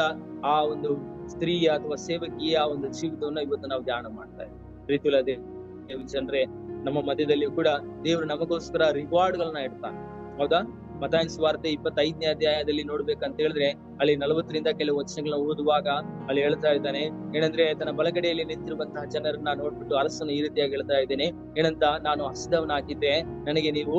ಆ ಒಂದು ಸ್ತ್ರೀಯ ಅಥವಾ ಸೇವಕಿಯ ಒಂದು ಜೀವಿತವನ್ನ ಇವತ್ತು ನಾವು ಧ್ಯಾನ ಮಾಡ್ತಾ ಇದ್ದೀವಿ. ಪ್ರೀತಿಯುಳ್ಳ ದೇವ ಜನರೇ, ನಮ್ಮ ಮಧ್ಯದಲ್ಲಿ ಕೂಡ ದೇವರು ನಮಗೋಸ್ಕರ ರಿವಾರ್ಡ್ ಗಳನ್ನ ಇಡ್ತಾನೆ, ಹೌದಾ. ಮತ್ತಾಯನ ಸುವಾರ್ತೆ 25ನೇ ಅಧ್ಯಾಯದಲ್ಲಿ ನೋಡ್ಬೇಕಂತ ಹೇಳಿದ್ರೆ ಅಲ್ಲಿ 40ರಿಂದ ಕೆಲವು ವಚನಗಳನ್ನ ಓದುವಾಗ ಅಲ್ಲಿ ಹೇಳ್ತಾ ಇದ್ದಾನೆ ಏನಂದ್ರೆ, ತನ್ನ ಬಲಗಡೆಯಲ್ಲಿ ನಿಂತಿರುವಂತಹ ಜನರನ್ನ ನೋಡ್ಬಿಟ್ಟು ಅರಸನು ಈ ರೀತಿಯಾಗಿ ಹೇಳ್ತಾ ಇದ್ದೇನೆ ಏನಂತ, ನಾನು ಹಸಿದವನಾಗಿದ್ದೆ, ನನಗೆ ನೀವು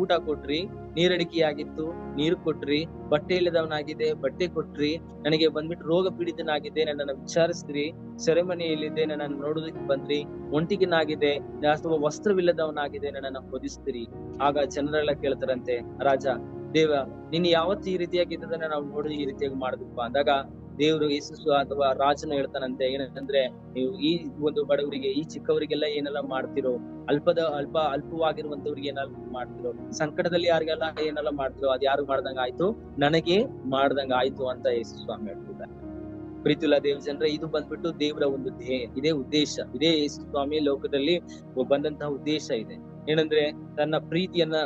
ಊಟ ಕೊಟ್ರಿ, ನೀರಡಿಕೆಯಾಗಿತ್ತು, ನೀರು ಕೊಟ್ರಿ, ಬಟ್ಟೆ ಇಲ್ಲದವನಾಗಿದೆ, ಬಟ್ಟೆ ಕೊಟ್ರಿ, ನನಗೆ ಬಂದ್ಬಿಟ್ಟು ರೋಗ ಪೀಡಿತನಾಗಿದೆ, ನನ್ನನ್ನು ವಿಚಾರಿಸ್ತೀರಿ, ಸೆರೆಮನೆಯಲ್ಲಿದ್ದೆ, ನನ್ನನ್ನು ನೋಡೋದಕ್ಕೆ ಬಂದ್ರಿ, ಒಂಟಿಗನಾಗಿದೆ ಅಥವಾ ವಸ್ತ್ರವಿಲ್ಲದವನಾಗಿದೆ, ನನ್ನನ್ನು ಹೊದಿಸ್ತೀರಿ. ಆಗ ಜನರೆಲ್ಲ ಕೇಳ್ತಾರಂತೆ, ರಾಜ ದೇವ ನೀನು ಯಾವತ್ತು ಈ ರೀತಿಯಾಗಿದ್ದದನ್ನ ನಾವು ನೋಡಿ ಈ ರೀತಿಯಾಗಿ ಮಾಡಿದ್ರಪ್ಪ ಅಂದಾಗ ದೇವರು ಯೇಸು ಅಥವಾ ರಾಜನು ಹೇಳ್ತಾನಂತೆ ಏನಂದ್ರೆ, ನೀವು ಈ ಒಂದು ಬಡವರಿಗೆ, ಈ ಚಿಕ್ಕವರಿಗೆಲ್ಲ ಏನೆಲ್ಲ ಮಾಡ್ತಿರೋ, ಅಲ್ಪವಾಗಿರುವಂತವ್ರಿಗೆ ಏನೆಲ್ಲ ಮಾಡ್ತಿರೋ, ಸಂಕಟದಲ್ಲಿ ಯಾರಿಗೆಲ್ಲ ಏನೆಲ್ಲ ಮಾಡ್ತಿರೋ, ಅದ್ ಯಾರು ಮಾಡ್ದಂಗ ಆಯ್ತು, ನನಗೆ ಮಾಡ್ದಂಗ ಆಯ್ತು ಅಂತ ಯೇಸು ಸ್ವಾಮಿ ಹೇಳ್ತಿದ್ದಾರೆ. ಪ್ರೀತಿಯುಳ್ಳ ದೇವ ಜನರೇ, ಇದು ಬಂದ್ಬಿಟ್ಟು ದೇವರ ಒಂದು ಧ್ಯೇಯ, ಇದೇ ಉದ್ದೇಶ, ಇದೇ ಯೇಸು ಸ್ವಾಮಿ ಲೋಕದಲ್ಲಿ ಬಂದಂತಹ ಉದ್ದೇಶ ಇದೆ. ಏನಂದ್ರೆ ತನ್ನ ಪ್ರೀತಿಯನ್ನ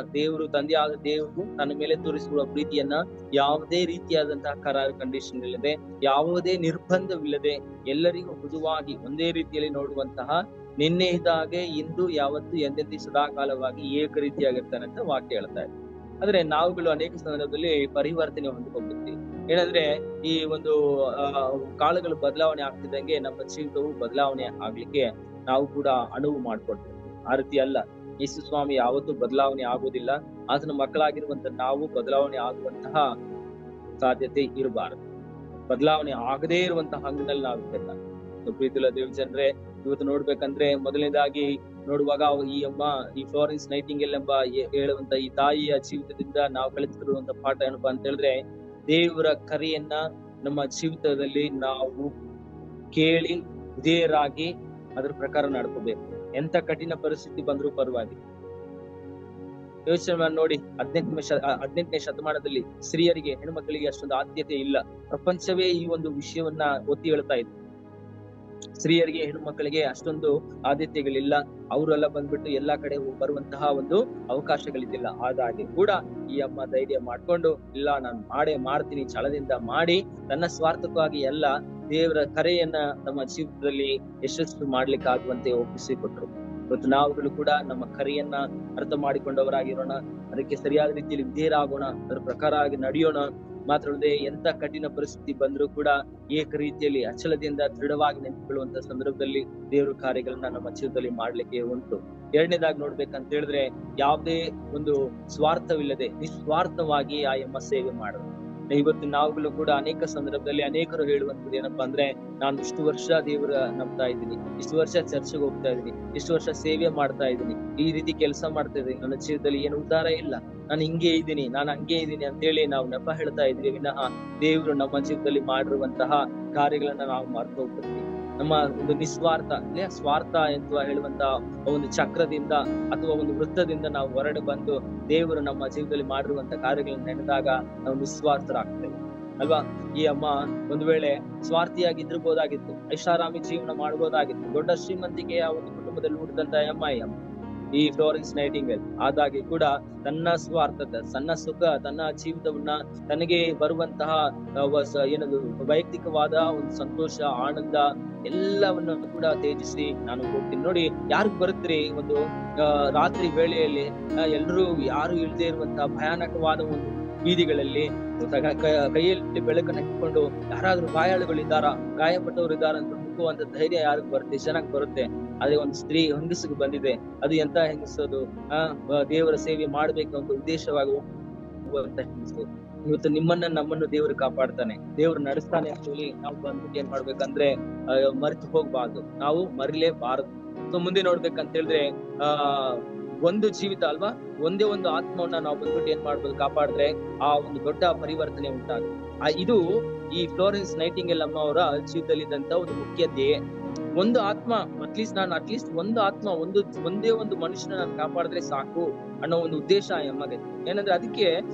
ತಂದೆಯಾದ ದೇವರು ತನ್ನ ಮೇಲೆ ತೋರಿಸಿರುವ ಪ್ರೀತಿಯನ್ನ ಯಾವುದೇ ರೀತಿಯಾದಂತಹ ಕಂಡೀಷನ್ ಇಲ್ಲದೆ, ಯಾವುದೇ ನಿರ್ಬಂಧವಿಲ್ಲದೆ ಎಲ್ಲರಿಗೂ ಹುದುವಾಗಿ ಒಂದೇ ರೀತಿಯಲ್ಲಿ ನೋಡುವಂತಹ, ನಿನ್ನೆ ಇದ್ದಾಗೆ ಇಂದು ಯಾವತ್ತು ಎಂದೆಂದಿ ಸದಾಕಾಲವಾಗಿ ಏಕ ರೀತಿಯಾಗಿರ್ತಾನೆ ಅಂತ ವಾಕ್ಯ ಹೇಳ್ತಾ ಇದೆ. ಆದ್ರೆ ನಾವುಗಳು ಅನೇಕ ಸಂದರ್ಭದಲ್ಲಿ ಪರಿವರ್ತನೆ ಹೊಂದ್ಕೊಂಡ್ಬಿಡ್ತೀವಿ. ಏನಂದ್ರೆ ಈ ಒಂದು ಕಾಲಗಳು ಬದಲಾವಣೆ ಆಗ್ತಿದ್ದಂಗೆ ನಮ್ಮ ಜೀವಿತವು ಬದಲಾವಣೆ ಆಗ್ಲಿಕ್ಕೆ ನಾವು ಕೂಡ ಅನುವು ಮಾಡ್ಕೊಳ್ತೀವಿ. ಆ ರೀತಿ ಅಲ್ಲ, ಯೇಸು ಸ್ವಾಮಿ ಯಾವತ್ತೂ ಬದಲಾವಣೆ ಆಗುವುದಿಲ್ಲ. ಆತನ ಮಕ್ಕಳಾಗಿರುವಂತ ನಾವು ಬದಲಾವಣೆ ಆಗುವಂತಹ ಸಾಧ್ಯತೆ ಇರಬಾರದು. ಬದಲಾವಣೆ ಆಗದೇ ಇರುವಂತಹ ಹಂಗದಲ್ಲಿ ನಾವು ಇರ್ತಿಲ್ಲ. ಪ್ರೀತಿಯುಳ್ಳ ದೇವ ಜನರೇ, ಇವತ್ತು ನೋಡ್ಬೇಕಂದ್ರೆ ಮೊದಲನೇದಾಗಿ ನೋಡುವಾಗ ಈ ಫ್ಲೋರೆನ್ಸ್ ನೈಟಿಂಗೇಲ್ ಎಂಬ ಹೇಳುವಂತ ಈ ತಾಯಿಯ ಜೀವಿತದಿಂದ ನಾವು ಕಲಿತಿರುವಂತ ಪಾಠ ಏನಪ್ಪಾ ಅಂತ ಹೇಳಿದ್ರೆ, ದೇವರ ಕರೆಯನ್ನ ನಮ್ಮ ಜೀವಿತದಲ್ಲಿ ನಾವು ಕೇಳಿ ವಿಧೇಯರಾಗಿ ಅದ್ರ ಪ್ರಕಾರ ನಡ್ಕೋಬೇಕು. ಎಂತ ಕಠಿಣ ಪರಿಸ್ಥಿತಿ ಬಂದ್ರೂ ಪರವಾಗಿ. ಯೋಚನೆ ಮಾಡಿ ನೋಡಿ, 18ನೇ ಶತಮಾನದಲ್ಲಿ ಸ್ತ್ರೀಯರಿಗೆ, ಹೆಣ್ಮಕ್ಳಿಗೆ ಅಷ್ಟೊಂದು ಆದ್ಯತೆ ಇಲ್ಲ. ಪ್ರಪಂಚವೇ ಈ ಒಂದು ವಿಷಯವನ್ನ ಒತ್ತಿ ಹೇಳ್ತಾ ಇತ್ತು. ಸ್ತ್ರೀಯರಿಗೆ, ಹೆಣ್ಮಕ್ಳಿಗೆ ಅಷ್ಟೊಂದು ಆದ್ಯತೆಗಳಿಲ್ಲ. ಅವರೆಲ್ಲ ಬಂದ್ಬಿಟ್ಟು ಎಲ್ಲಾ ಕಡೆ ಬರುವಂತಹ ಒಂದು ಅವಕಾಶಗಳಿದ್ದಿಲ್ಲ. ಆದಾಗಿ ಕೂಡ ಈ ಅಮ್ಮ ಧೈರ್ಯ ಮಾಡ್ಕೊಂಡು, ಇಲ್ಲ ನಾನು ಮಾಡ್ತೀನಿ, ಛಲದಿಂದ ಮಾಡಿ ತನ್ನ ಸ್ವಾರ್ಥಕ್ಕಾಗಿ ಎಲ್ಲ ದೇವರ ಕರೆಯನ್ನ ನಮ್ಮ ಜೀವಿತದಲ್ಲಿ ಯಶಸ್ಸು ಮಾಡ್ಲಿಕ್ಕೆ ಆಗುವಂತೆ ಒಪ್ಪಿಸಿಕೊಟ್ರು. ಇವತ್ತು ನಾವುಗಳು ಕೂಡ ನಮ್ಮ ಕರೆಯನ್ನ ಅರ್ಥ ಮಾಡಿಕೊಂಡವರಾಗಿರೋಣ, ಅದಕ್ಕೆ ಸರಿಯಾದ ರೀತಿಯಲ್ಲಿ ವಿಧೇಯರಾಗೋಣ, ಅದರ ಪ್ರಕಾರ ಆಗಿ ನಡೆಯೋಣ. ಮಾತ್ರಲ್ಲದೆ ಎಂತ ಕಠಿಣ ಪರಿಸ್ಥಿತಿ ಬಂದರೂ ಕೂಡ ಏಕ ರೀತಿಯಲ್ಲಿ ಅಚಲದಿಂದ ದೃಢವಾಗಿ ನಿಂತುಕೊಳ್ಳುವಂತ ಸಂದರ್ಭದಲ್ಲಿ ದೇವರ ಕಾರ್ಯಗಳನ್ನ ನಮ್ಮ ಜೀವಿತದಲ್ಲಿ ಮಾಡ್ಲಿಕ್ಕೆ ಉಂಟು. ಎರಡನೇದಾಗಿ ನೋಡ್ಬೇಕಂತ ಹೇಳಿದ್ರೆ, ಯಾವುದೇ ಒಂದು ಸ್ವಾರ್ಥವಿಲ್ಲದೆ ನಿಸ್ವಾರ್ಥವಾಗಿ ಆ ಎಮ್ಮ ಸೇವೆ ಮಾಡೋದು. ಇವತ್ತು ನಾವುಗಳು ಕೂಡ ಅನೇಕ ಸಂದರ್ಭದಲ್ಲಿ ಅನೇಕರು ಹೇಳುವಂಥದ್ದು ಏನಪ್ಪಾ ಅಂದ್ರೆ, ನಾನು ಇಷ್ಟು ವರ್ಷ ದೇವರ ನಂಬ್ತಾ ಇದ್ದೀನಿ, ಇಷ್ಟು ವರ್ಷ ಚರ್ಚೆಗೆ ಹೋಗ್ತಾ ಇದ್ದೀನಿ, ಇಷ್ಟು ವರ್ಷ ಸೇವೆ ಮಾಡ್ತಾ ಇದ್ದೀನಿ, ಈ ರೀತಿ ಕೆಲಸ ಮಾಡ್ತಾ ಇದ್ದೀನಿ, ನನ್ನ ಜೀವಿತದಲ್ಲಿ ಏನು ಉದ್ಧಾರ ಇಲ್ಲ, ನಾನು ಹಿಂಗೆ ಇದ್ದೀನಿ, ನಾನು ಹಂಗೆ ಇದ್ದೀನಿ ಅಂತೇಳಿ ನಾವು ನೆಪ ಹೇಳ್ತಾ ಇದ್ವಿ ವಿನಃ ದೇವರು ನಮ್ಮ ಜೀವಿತದಲ್ಲಿ ಮಾಡಿರುವಂತಹ ಕಾರ್ಯಗಳನ್ನ ನಾವು ಮರ್ತು ಹೋಗ್ಬಿಡ್ತೀವಿ. ನಮ್ಮ ಒಂದು ನಿಸ್ವಾರ್ಥ ಸ್ವಾರ್ಥ ಅಂತ ಹೇಳುವಂತ ಒಂದು ಚಕ್ರದಿಂದ ಅಥವಾ ಒಂದು ವೃತ್ತದಿಂದ ನಾವು ಹೊರಡೆ ಬಂದು ದೇವರು ನಮ್ಮ ಜೀವಿತದಲ್ಲಿ ಮಾಡಿರುವಂತ ಕಾರ್ಯಗಳನ್ನ ನೆನೆದಾಗ ನಾವು ನಿಸ್ವಾರ್ಥರಾಗ್ತೇವೆ ಅಲ್ವಾ. ಈ ಅಮ್ಮ ಒಂದು ವೇಳೆ ಸ್ವಾರ್ಥಿಯಾಗಿದ್ದಿರ್ಬೋದಾಗಿತ್ತು, ಐಷಾರಾಮಿ ಜೀವನ ಮಾಡ್ಬೋದಾಗಿತ್ತು, ದೊಡ್ಡ ಶ್ರೀಮಂತಿಕೆಯ ಒಂದು ಕುಟುಂಬದಲ್ಲಿ ಹುಟ್ಟಿದಂತ ಅಮ್ಮ ಈ ಫ್ಲೋರೆನ್ಸ್ ನೈಟಿಂಗೇಲ್ ಆದಾಗಿ ಕೂಡ ತನ್ನ ಸ್ವಾರ್ಥದ, ತನ್ನ ಸುಖ, ತನ್ನ ಜೀವಿತವನ್ನ, ತನಗೆ ಬರುವಂತಹ ಏನದು ವೈಯಕ್ತಿಕವಾದ ಒಂದು ಸಂತೋಷ, ಆನಂದ ಎಲ್ಲವನ್ನ ಕೂಡ ತ್ಯಜಿಸಿ ನಾನು ಹೋಗ್ತೀನಿ. ನೋಡಿ, ಯಾರಿಗ್ ಬರುತ್ತೀರಿ ಒಂದು ರಾತ್ರಿ ವೇಳೆಯಲ್ಲಿ ಎಲ್ರೂ ಯಾರು ಇಲ್ಲದೆ ಇರುವಂತಹ ಭಯಾನಕವಾದ ಒಂದು ಬೀದಿಗಳಲ್ಲಿ ಕೈಯಲ್ಲಿ ಬೆಳಕನ್ನ ಇಟ್ಕೊಂಡು ಯಾರಾದ್ರೂ ಗಾಯಾಳುಗಳಿದ್ದಾರಾ, ಗಾಯಪಟ್ಟವರು ಇದ್ದಾರ ಅಂತ ಹುಡುಕುವಂತ ಧೈರ್ಯ ಯಾರಿಗ್ ಬರುತ್ತೆ? ಚೆನ್ನಾಗಿ ಬರುತ್ತೆ. ಆದ್ರೆ ಒಂದು ಸ್ತ್ರೀ ಹೆಂಗಸಿಗೆ ಬಂದಿದೆ, ಅದು ಎಂತ ಹೆಂಗಸೋದು, ದೇವರ ಸೇವೆ ಮಾಡ್ಬೇಕು ಅಂತ ಉದ್ದೇಶವಾಗಿ ಹೋಗುವಂತ ಹೆಂಗಸು. ಇವತ್ತು ನಮ್ಮನ್ನು ದೇವರು ಕಾಪಾಡ್ತಾನೆ, ದೇವ್ರು ನಡೆಸ್ತಾನೆ ಅಂತ ಹೇಳಿ ನಾವು ಬಂದ್ಬಿಟ್ಟು ಏನ್ ಮಾಡ್ಬೇಕಂದ್ರೆ ಮರೆತು ಹೋಗ್ಬಾರ್ದು, ನಾವು ಮರಿಲೇಬಾರದು. ಸೊ ಮುಂದೆ ನೋಡ್ಬೇಕಂತ ಹೇಳಿದ್ರೆ ಒಂದು ಜೀವಿತ ಅಲ್ವಾ, ಒಂದೇ ಒಂದು ಆತ್ಮವನ್ನ ನಾವು ಬಂದ್ಬಿಟ್ಟು ಏನ್ ಮಾಡ್ಬೋದು, ಕಾಪಾಡಿದ್ರೆ ಆ ಒಂದು ದೊಡ್ಡ ಪರಿವರ್ತನೆ ಉಂಟಾಗುತ್ತೆ. ಇದು ಈ ಫ್ಲೋರೆನ್ಸ್ ನೈಟಿಂಗೇಲ್ ಅಮ್ಮ ಅವರ ಜೀವಿತದಲ್ಲಿ ಇದ್ದಂತ ಒಂದು ಮುಖ್ಯ ಧ್ಯೇಯ. ಒಂದು ಆತ್ಮ, ಅಟ್ಲೀಸ್ಟ್ ಒಂದು ಆತ್ಮ, ಒಂದೇ ಒಂದು ಮನುಷ್ಯನ ನಾನು ಕಾಪಾಡಿದ್ರೆ ಸಾಕು ಅನ್ನೋ ಒಂದು ಉದ್ದೇಶ ಆ ಅಮ್ಮಗೆ. ಏನಂದ್ರೆ ಅದಕ್ಕೆ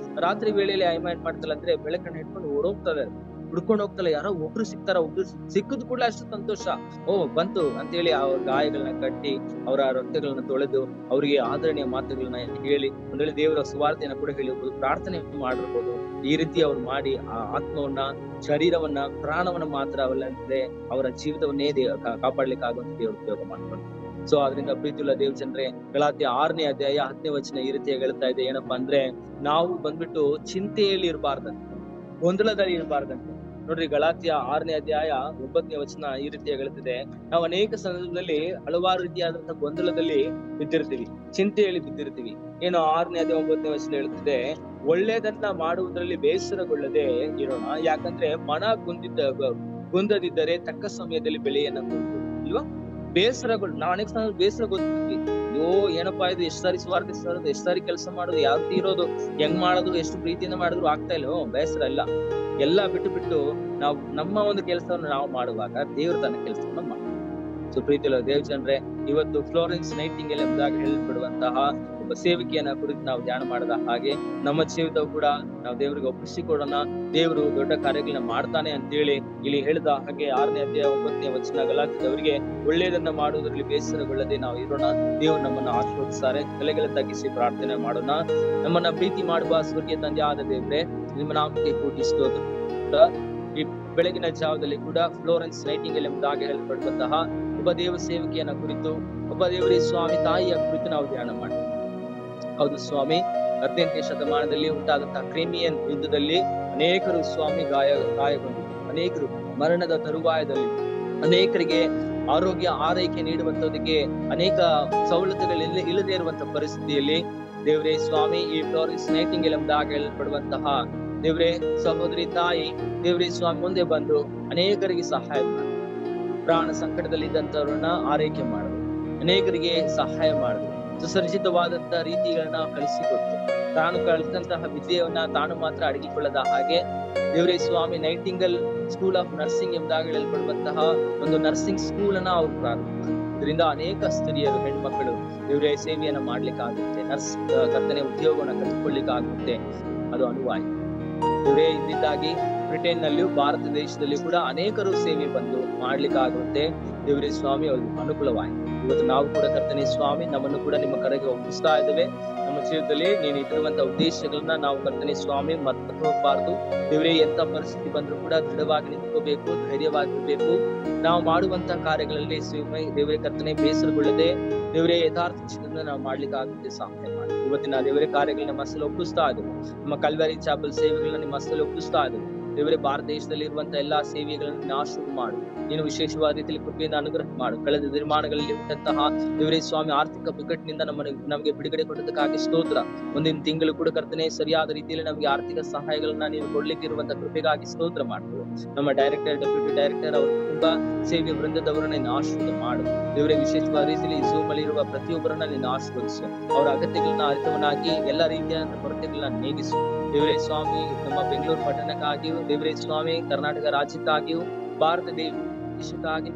ರಾತ್ರಿ ವೇಳೆಯಲ್ಲಿ ಆ ಅಮ್ಮ ಏನ್ ಮಾಡ್ತಲ್ಲ ಅಂದ್ರೆ ಬೆಳಕನ್ನ ಹಿಡ್ಕೊಂಡು ಓಡೋಗ್ತದೆ, ಹುಡ್ಕೊಂಡು ಹೋಗ್ತಲ್ಲ. ಯಾರೋ ಒಬ್ರು ಸಿಗ್ತಾರ, ಒಬ್ರು ಸಿಕ್ಕದ್ ಕೂಡ ಅಷ್ಟು ಸಂತೋಷ, ಬಂತು ಅಂತೇಳಿ ಅವ್ರ ಗಾಯಗಳನ್ನ ಕಟ್ಟಿ ಅವರ ರಕ್ತಗಳನ್ನ ತೊಳೆದು ಅವರಿಗೆ ಆದರಣೆಯ ಮಾತುಗಳನ್ನ ಹೇಳಿ ಒಂದ್ ವೇಳೆ ದೇವರ ಸುವಾರ್ತೆಯನ್ನ ಕೂಡ ಹೇಳಿರ್ಬೋದು, ಪ್ರಾರ್ಥನೆ ಮಾಡಿರ್ಬೋದು. ಈ ರೀತಿ ಅವ್ರು ಮಾಡಿ ಆ ಆತ್ಮವನ್ನ, ಶರೀರವನ್ನ, ಪ್ರಾಣವನ್ನ ಮಾತ್ರ ಅವಲ್ಲದೆ ಅವರ ಜೀವಿತವನ್ನೇ ಕಾಪಾಡ್ಲಿಕ್ಕೆ ಆಗುವಂತ ದೇವರು ಉಪಯೋಗ ಮಾಡ್ಕೊಂಡು. ಸೊ ಅದರಿಂದ ಪ್ರೀತಿಯುಳ್ಳ ದೇವ ಜನರೇ, ಗಲಾತ್ಯ 6ನೇ ಅಧ್ಯಾಯ 10ನೇ ವಚನ ಈ ರೀತಿಯಾಗಿ ಹೇಳ್ತಾ ಇದೆ. ಏನಪ್ಪಾ ಅಂದ್ರೆ, ನಾವು ಬಂದ್ಬಿಟ್ಟು ಚಿಂತೆಯಲ್ಲಿ ಇರಬಾರ್ದಂತೆ, ಗೊಂದಲದಲ್ಲಿ ಇರಬಾರ್ದಂತೆ. ನೋಡ್ರಿ, ಗಲಾತ್ಯ 6ನೇ ಅಧ್ಯಾಯ 9ನೇ ವಚನ ಈ ರೀತಿಯಾಗಿ ಹೇಳ್ತಿದೆ. ನಾವು ಅನೇಕ ಸಂದರ್ಭದಲ್ಲಿ ಹಲವಾರು ರೀತಿಯಾದಂತಹ ಗೊಂದಲದಲ್ಲಿ ಬಿದ್ದಿರ್ತೀವಿ, ಚಿಂತೆಯಲ್ಲಿ ಬಿದ್ದಿರ್ತೀವಿ. ಏನು 6ನೇ ಅಧ್ಯಾಯ 9ನೇ ವಚನ ಹೇಳ್ತಿದೆ, ಒಳ್ಳೆಯದನ್ನ ಮಾಡುವುದರಲ್ಲಿ ಬೇಸರಗೊಳ್ಳದೆ ಇರೋಣ, ಯಾಕಂದ್ರೆ ಮನ ಗುಂದದಿದ್ದರೆ ತಕ್ಕ ಸಮಯದಲ್ಲಿ ಬೆಳೆಯನ್ನ ಗೊಂದು ಇಲ್ವಾ. ಬೇಸರಗಳು, ನಾವು ಅನೇಕ ಸಂದರ್ಭ ಬೇಸರ ಗೊತ್ತಿರ್ತೀವಿ. ಏನಪ್ಪಾ ಇದು, ಎಷ್ಟು ಸಾರಿ ಸ್ವಾರ್ಥಿಸೋದು, ಎಷ್ಟು ಸಾರಿ ಕೆಲಸ ಮಾಡೋದು, ಯಾವ ರೀತಿ ಇರೋದು, ಹೆಂಗ್ ಮಾಡೋದು, ಎಷ್ಟು ಪ್ರೀತಿಯಿಂದ ಮಾಡಿದ್ರು ಆಗ್ತಾ ಇಲ್ಲ, ಬೇಸರ ಇಲ್ಲ. ಎಲ್ಲಾ ಬಿಟ್ಟು ನಾವು ನಮ್ಮ ಒಂದು ಕೆಲಸವನ್ನು ನಾವು ಮಾಡುವಾಗ ದೇವರು ತನ್ನ ಕೆಲಸವನ್ನು ಮಾಡ್ತಾರೆ. ಸೊ ಪ್ರೀತಿಯ ದೇವ್ ಜನರೇ, ಇವತ್ತು ಫ್ಲೋರೆನ್ಸ್ ನೈಟಿಂಗೇಲ್ ಎಂಬುದಾಗಿ ಹೇಳಲ್ಪಡುವಂತಹ ಒಬ್ಬ ಸೇವಿಕೆಯನ್ನ ಕುರಿತು ನಾವು ಧ್ಯಾನ ಮಾಡಿದ ಹಾಗೆ ನಮ್ಮ ಜೀವಿತವು ಕೂಡ ನಾವು ದೇವರಿಗೆ ಒಪ್ಪಿಸಿಕೊಡೋಣ. ದೇವರು ದೊಡ್ಡ ಕಾರ್ಯಗಳನ್ನ ಮಾಡ್ತಾನೆ ಅಂತೇಳಿ ಇಲ್ಲಿ ಹೇಳಿದ ಹಾಗೆ 6ನೇ ಅಧ್ಯಾಯ 9ನೇ ವಚನ ಗಲಾತ್ಯದವರಿಗೆ ಒಳ್ಳೆಯದನ್ನ ಮಾಡುವುದರಲ್ಲಿ ಬೇಸರಗೊಳ್ಳದೆ ನಾವು ಇರೋಣ. ದೇವರು ನಮ್ಮನ್ನ ಆಶೀರ್ವದಿಸ್ತಾರೆ. ತಲೆಗಳ ತಗ್ಗಿಸಿ ಪ್ರಾರ್ಥನೆ ಮಾಡೋಣ. ನಮ್ಮನ್ನ ಪ್ರೀತಿ ಮಾಡುವ ಸ್ವರ್ಗೀಯ ತಂದೆ ಆದ ದೇವರೇ, ನಿಮ್ಮ ನಾಮಕ್ಕೆ ಕೋಟಿ ಸ್ತೋತ್ರ. ಈ ಬೆಳಗಿನ ಜಾವದಲ್ಲಿ ಕೂಡ ಫ್ಲೋರೆನ್ಸ್ ನೈಟಿಂಗೇಲ್ ಎಂಬುದಾಗಿ ಹೇಳಲ್ಪಡುವಂತಹ ಒಬ್ಬ ದೇವ ಸೇವಕಿಯನ್ನ ಕುರಿತು, ಒಬ್ಬ ದೇವರೇ ಸ್ವಾಮಿ ತಾಯಿಯ ಕುರಿತು ನಾವು ಧ್ಯಾನ ಮಾಡ್ತೀವಿ. ಹೌದು ಸ್ವಾಮಿ, 18ನೇ ಶತಮಾನದಲ್ಲಿ ಉಂಟಾದಂತಹ ಕ್ರಿಮಿಯನ್ ಯುದ್ಧದಲ್ಲಿ ಅನೇಕರು ಸ್ವಾಮಿ ಗಾಯಗೊಂಡು, ಅನೇಕರು ಮರಣದ ತರುವಾಯದಲ್ಲಿ, ಅನೇಕರಿಗೆ ಆರೋಗ್ಯ ಆರೈಕೆ ನೀಡುವಂತದಕ್ಕೆ ಅನೇಕ ಸವಲತ್ತುಗಳು ಇಲ್ಲದೆ ಇರುವಂತಹ ಪರಿಸ್ಥಿತಿಯಲ್ಲಿ ದೇವರೇ ಸ್ವಾಮಿ, ಈ ಫ್ಲೋರೆನ್ಸ್ ನೈಟಿಂಗೇಲ್ ಎಂಬುದಾಗಿ ಹೇಳಲ್ಪಡುವಂತಹ ದೇವರೇ ಸಹೋದರಿ ತಾಯಿ ದೇವರೇ ಸ್ವಾಮಿ ಮುಂದೆ ಬಂದು ಅನೇಕರಿಗೆ ಸಹಾಯ ಮಾಡಿ, ಪ್ರಾಣ ಸಂಕಟದಲ್ಲಿ ಇದ್ದಂತವ್ರನ್ನ ಆರೈಕೆ ಮಾಡುದು, ಅನೇಕರಿಗೆ ಸಹಾಯ ಮಾಡುದು, ಸುಸರ್ಜಿತವಾದಂತಹ ರೀತಿಗಳನ್ನ ಕಲಿಸಿಕೊಟ್ಟು, ತಾನು ಕಲಿತಂತಹ ವಿದ್ಯೆಯನ್ನ ತಾನು ಮಾತ್ರ ಅಡಗಿಕೊಳ್ಳದ ಹಾಗೆ ದೇವರೇ ಸ್ವಾಮಿ ನೈಟಿಂಗೇಲ್ ಸ್ಕೂಲ್ ಆಫ್ ನರ್ಸಿಂಗ್ ಎಂಬುದಾಗಿ ಹೇಳಲ್ಪಡುವಂತಹ ಒಂದು ನರ್ಸಿಂಗ್ ಸ್ಕೂಲ್ ಅನ್ನ ಅವ್ರು ಪ್ರಾರಂಭ ಮಾಡಿದ್ರು. ಇದರಿಂದ ಅನೇಕ ಸ್ತ್ರೀಯರು, ಹೆಣ್ಮಕ್ಕಳು ದೇವರೇ ಸೇವೆಯನ್ನ ಮಾಡ್ಲಿಕ್ಕಾಗುತ್ತೆ, ನರ್ಸ್ ಕರ್ತನೆ ಉದ್ಯೋಗವನ್ನ ಕಲಿತುಕೊಳ್ಳಿಕ್ಕಾಗುತ್ತೆ. ಅದು ಅನುವಾಯಿತು ದೇವರೇ. ಇದರಿಂದಾಗಿ ಬ್ರಿಟನ್ ನಲ್ಲಿಯೂ ಭಾರತ ದೇಶದಲ್ಲಿ ಕೂಡ ಅನೇಕರು ಸೇವೆ ಬಂದು ಮಾಡ್ಲಿಕ್ಕಾಗುತ್ತೆ ದೇವರೇ ಸ್ವಾಮಿ. ಅದು ಅನುಕೂಲವಾಯಿತು. ಇವತ್ತು ನಾವು ಕೂಡ ಕರ್ತನೆ ಸ್ವಾಮಿ ನಮ್ಮನ್ನು ಕೂಡ ನಿಮ್ಮ ಕರೆಗೆ ಒಪ್ಪಿಸ್ತಾ ಇದ್ದೇವೆ. ನಮ್ಮ ಜೀವಿತದಲ್ಲಿ ನೀನು ಇಟ್ಟಿರುವಂತಹ ಉದ್ದೇಶಗಳನ್ನ ನಾವು ಕರ್ತನೆ ಸ್ವಾಮಿ ಮರ್ತು ಹೋಗಬಾರ್ದು ದೇವರೇ. ಎಂತ ಪರಿಸ್ಥಿತಿ ಬಂದ್ರು ಕೂಡ ದೃಢವಾಗಿ ನಿಂತ್ಕೋಬೇಕು, ಧೈರ್ಯವಾಗಿರ್ಬೇಕು. ನಾವು ಮಾಡುವಂತಹ ಕಾರ್ಯಗಳಲ್ಲಿ ದೇವರೇ ಕರ್ತನೆ ಬೇಸರಗೊಳ್ಳದೆ ದೇವರೇ ಯಥಾರ್ಥ ಚಿತ್ರನ ನಾವು ಮಾಡ್ಲಿಕ್ಕಾಗುತ್ತೆ ಸಹಾಯ ಮಾಡಿ. ಇವತ್ತಿನ ದೇವರೇ ಕಾರ್ಯಗಳನ್ನ ನಮ್ಮ ಹಸ್ತಲ್ಲಿ ಒಪ್ಪಿಸ್ತಾ ಇದ್ದೇವೆ. ನಮ್ಮ ಕಲ್ವರಿ ಚಾಪಲ್ ಸೇವೆಗಳನ್ನ ನಿಮ್ಮ ಹಸ್ತಲ್ಲಿ ಒಪ್ಪಿಸ್ತಾ ಇದ್ದೇವೆ ದೇವರೇ. ಭಾರತ ದೇಶದಲ್ಲಿ ಇರುವಂತಹ ಎಲ್ಲಾ ಸೇವೆಗಳನ್ನು ನಾಶ ಮಾಡು, ನೀನು ವಿಶೇಷವಾದ ರೀತಿಯಲ್ಲಿ ಕೃಪೆಯಿಂದ ಅನುಗ್ರಹ ಮಾಡು. ಕಳೆದ ನಿರ್ಮಾಣಗಳಲ್ಲಿ ಉಂಟಂತಹ ದೇವರೇ ಸ್ವಾಮಿ ಆರ್ಥಿಕ ಬಿಕ್ಕಟ್ಟಿನಿಂದ ನಮಗೆ ಬಿಡುಗಡೆ ಕೊಡೋದಕ್ಕಾಗಿ ಸ್ತೋತ್ರ. ಮುಂದಿನ ತಿಂಗಳು ಕೂಡ ಕರ್ತನೆ ಸರಿಯಾದ ರೀತಿಯಲ್ಲಿ ನಮಗೆ ಆರ್ಥಿಕ ಸಹಾಯಗಳನ್ನ ನೀನು ಕೊಡ್ಲಿಕ್ಕೆ ಇರುವಂತಹ ಕೃಪೆಗಾಗಿ ಸ್ತೋತ್ರ ಮಾಡ್ತೇವೆ. ನಮ್ಮ ಡೈರೆಕ್ಟರ್, ಡೆಪ್ಯೂಟಿ ಡೈರೆಕ್ಟರ್, ಅವರ ಕುಟುಂಬ ಸೇವೆ ವೃಂದದವರನ್ನ ನೀನು ಆಶೀರ್ವಾದ ಮಾಡು ದೇವರೇ. ವಿಶೇಷವಾದ ರೀತಿಯಲ್ಲಿ ಝೂಮ್ ಅಲ್ಲಿ ಇರುವ ಪ್ರತಿಯೊಬ್ಬರನ್ನ ನೀನು ಆಶೀರ್ವದಿಸು. ಅವರ ಅಗತ್ಯಗಳನ್ನ ಅರಿತವನಾಗಿ ಎಲ್ಲಾ ರೀತಿಯಾದ ಕೊರತೆಗಳನ್ನ ನೀಗಿಸು ದೇವರೇ ಸ್ವಾಮಿ. ನಮ್ಮ ಬೆಂಗಳೂರು ಪಟ್ಟಣಕ್ಕಾಗಿಯೂ ದೇವರೇ ಸ್ವಾಮಿ, ಕರ್ನಾಟಕ ರಾಜ್ಯಕ್ಕಾಗಿಯೂ ಭಾರತ ದೇಶಕ್ಕಾಗಿ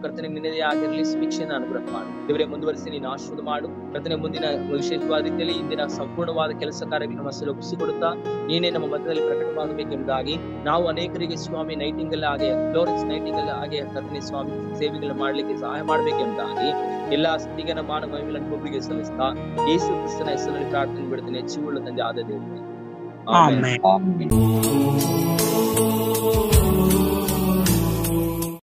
ಕರ್ತನೆ ನಿನ್ನದೇ ಆಗಿರಲಿ ಶಿಕ್ಷೆಯನ್ನು ಅನುಗ್ರಹ ಮಾಡು ದೇವರೇ. ಮುಂದುವರಿಸಿ ನೀನು ಆಶೀರ್ವಾದ ಮಾಡು ಕರ್ತನೆ. ಮುಂದಿನ ವಿಶೇಷವಾದ ರೀತಿಯಲ್ಲಿ ಇಂದಿನ ಸಂಪೂರ್ಣವಾದ ಕೆಲಸ ಕಾರ್ಯಗಳು ನಮ್ಮ ಹೆಸರು ಒಪ್ಪಿಸಿಕೊಡುತ್ತಾ ನೀನೇ ನಮ್ಮ ಮಧ್ಯದಲ್ಲಿ ಪ್ರಕಟವಾಗಬೇಕೆಂಬುದಾಗಿ ನಾವು ಅನೇಕರಿಗೆ ಸ್ವಾಮಿ ನೈಟಿಂಗೇಲ್ ಹಾಗೆ ಫ್ಲೋರೆನ್ಸ್ ನೈಟಿಂಗೇಲ್ ಹಾಗೆ ಕರ್ತನೆ ಸ್ವಾಮಿ ಸೇವೆಗಳನ್ನು ಮಾಡ್ಲಿಕ್ಕೆ ಸಹಾಯ ಮಾಡ್ಬೇಕೆಂಬುದಾಗಿ ಎಲ್ಲಾ ಸ್ತುತಿಗೆ ನಮ್ಮ ಮಾನ ಮಹಿಮೆಗಳನ್ನು ಒಬ್ಬರಿಗೆ ಸಲ್ಲಿಸ್ತಾ ಯೇಸು ಕ್ರಿಸ್ತನ ಹೆಸರಿನಲ್ಲಿ ಪ್ರಾರ್ಥನೆ ಬಿಡ್ತೇನೆ. ಹೆಚ್ಚುಳ್ಳ ತಂದೆ ಆದ ದೇವರೇ, ಆಮೆನ್.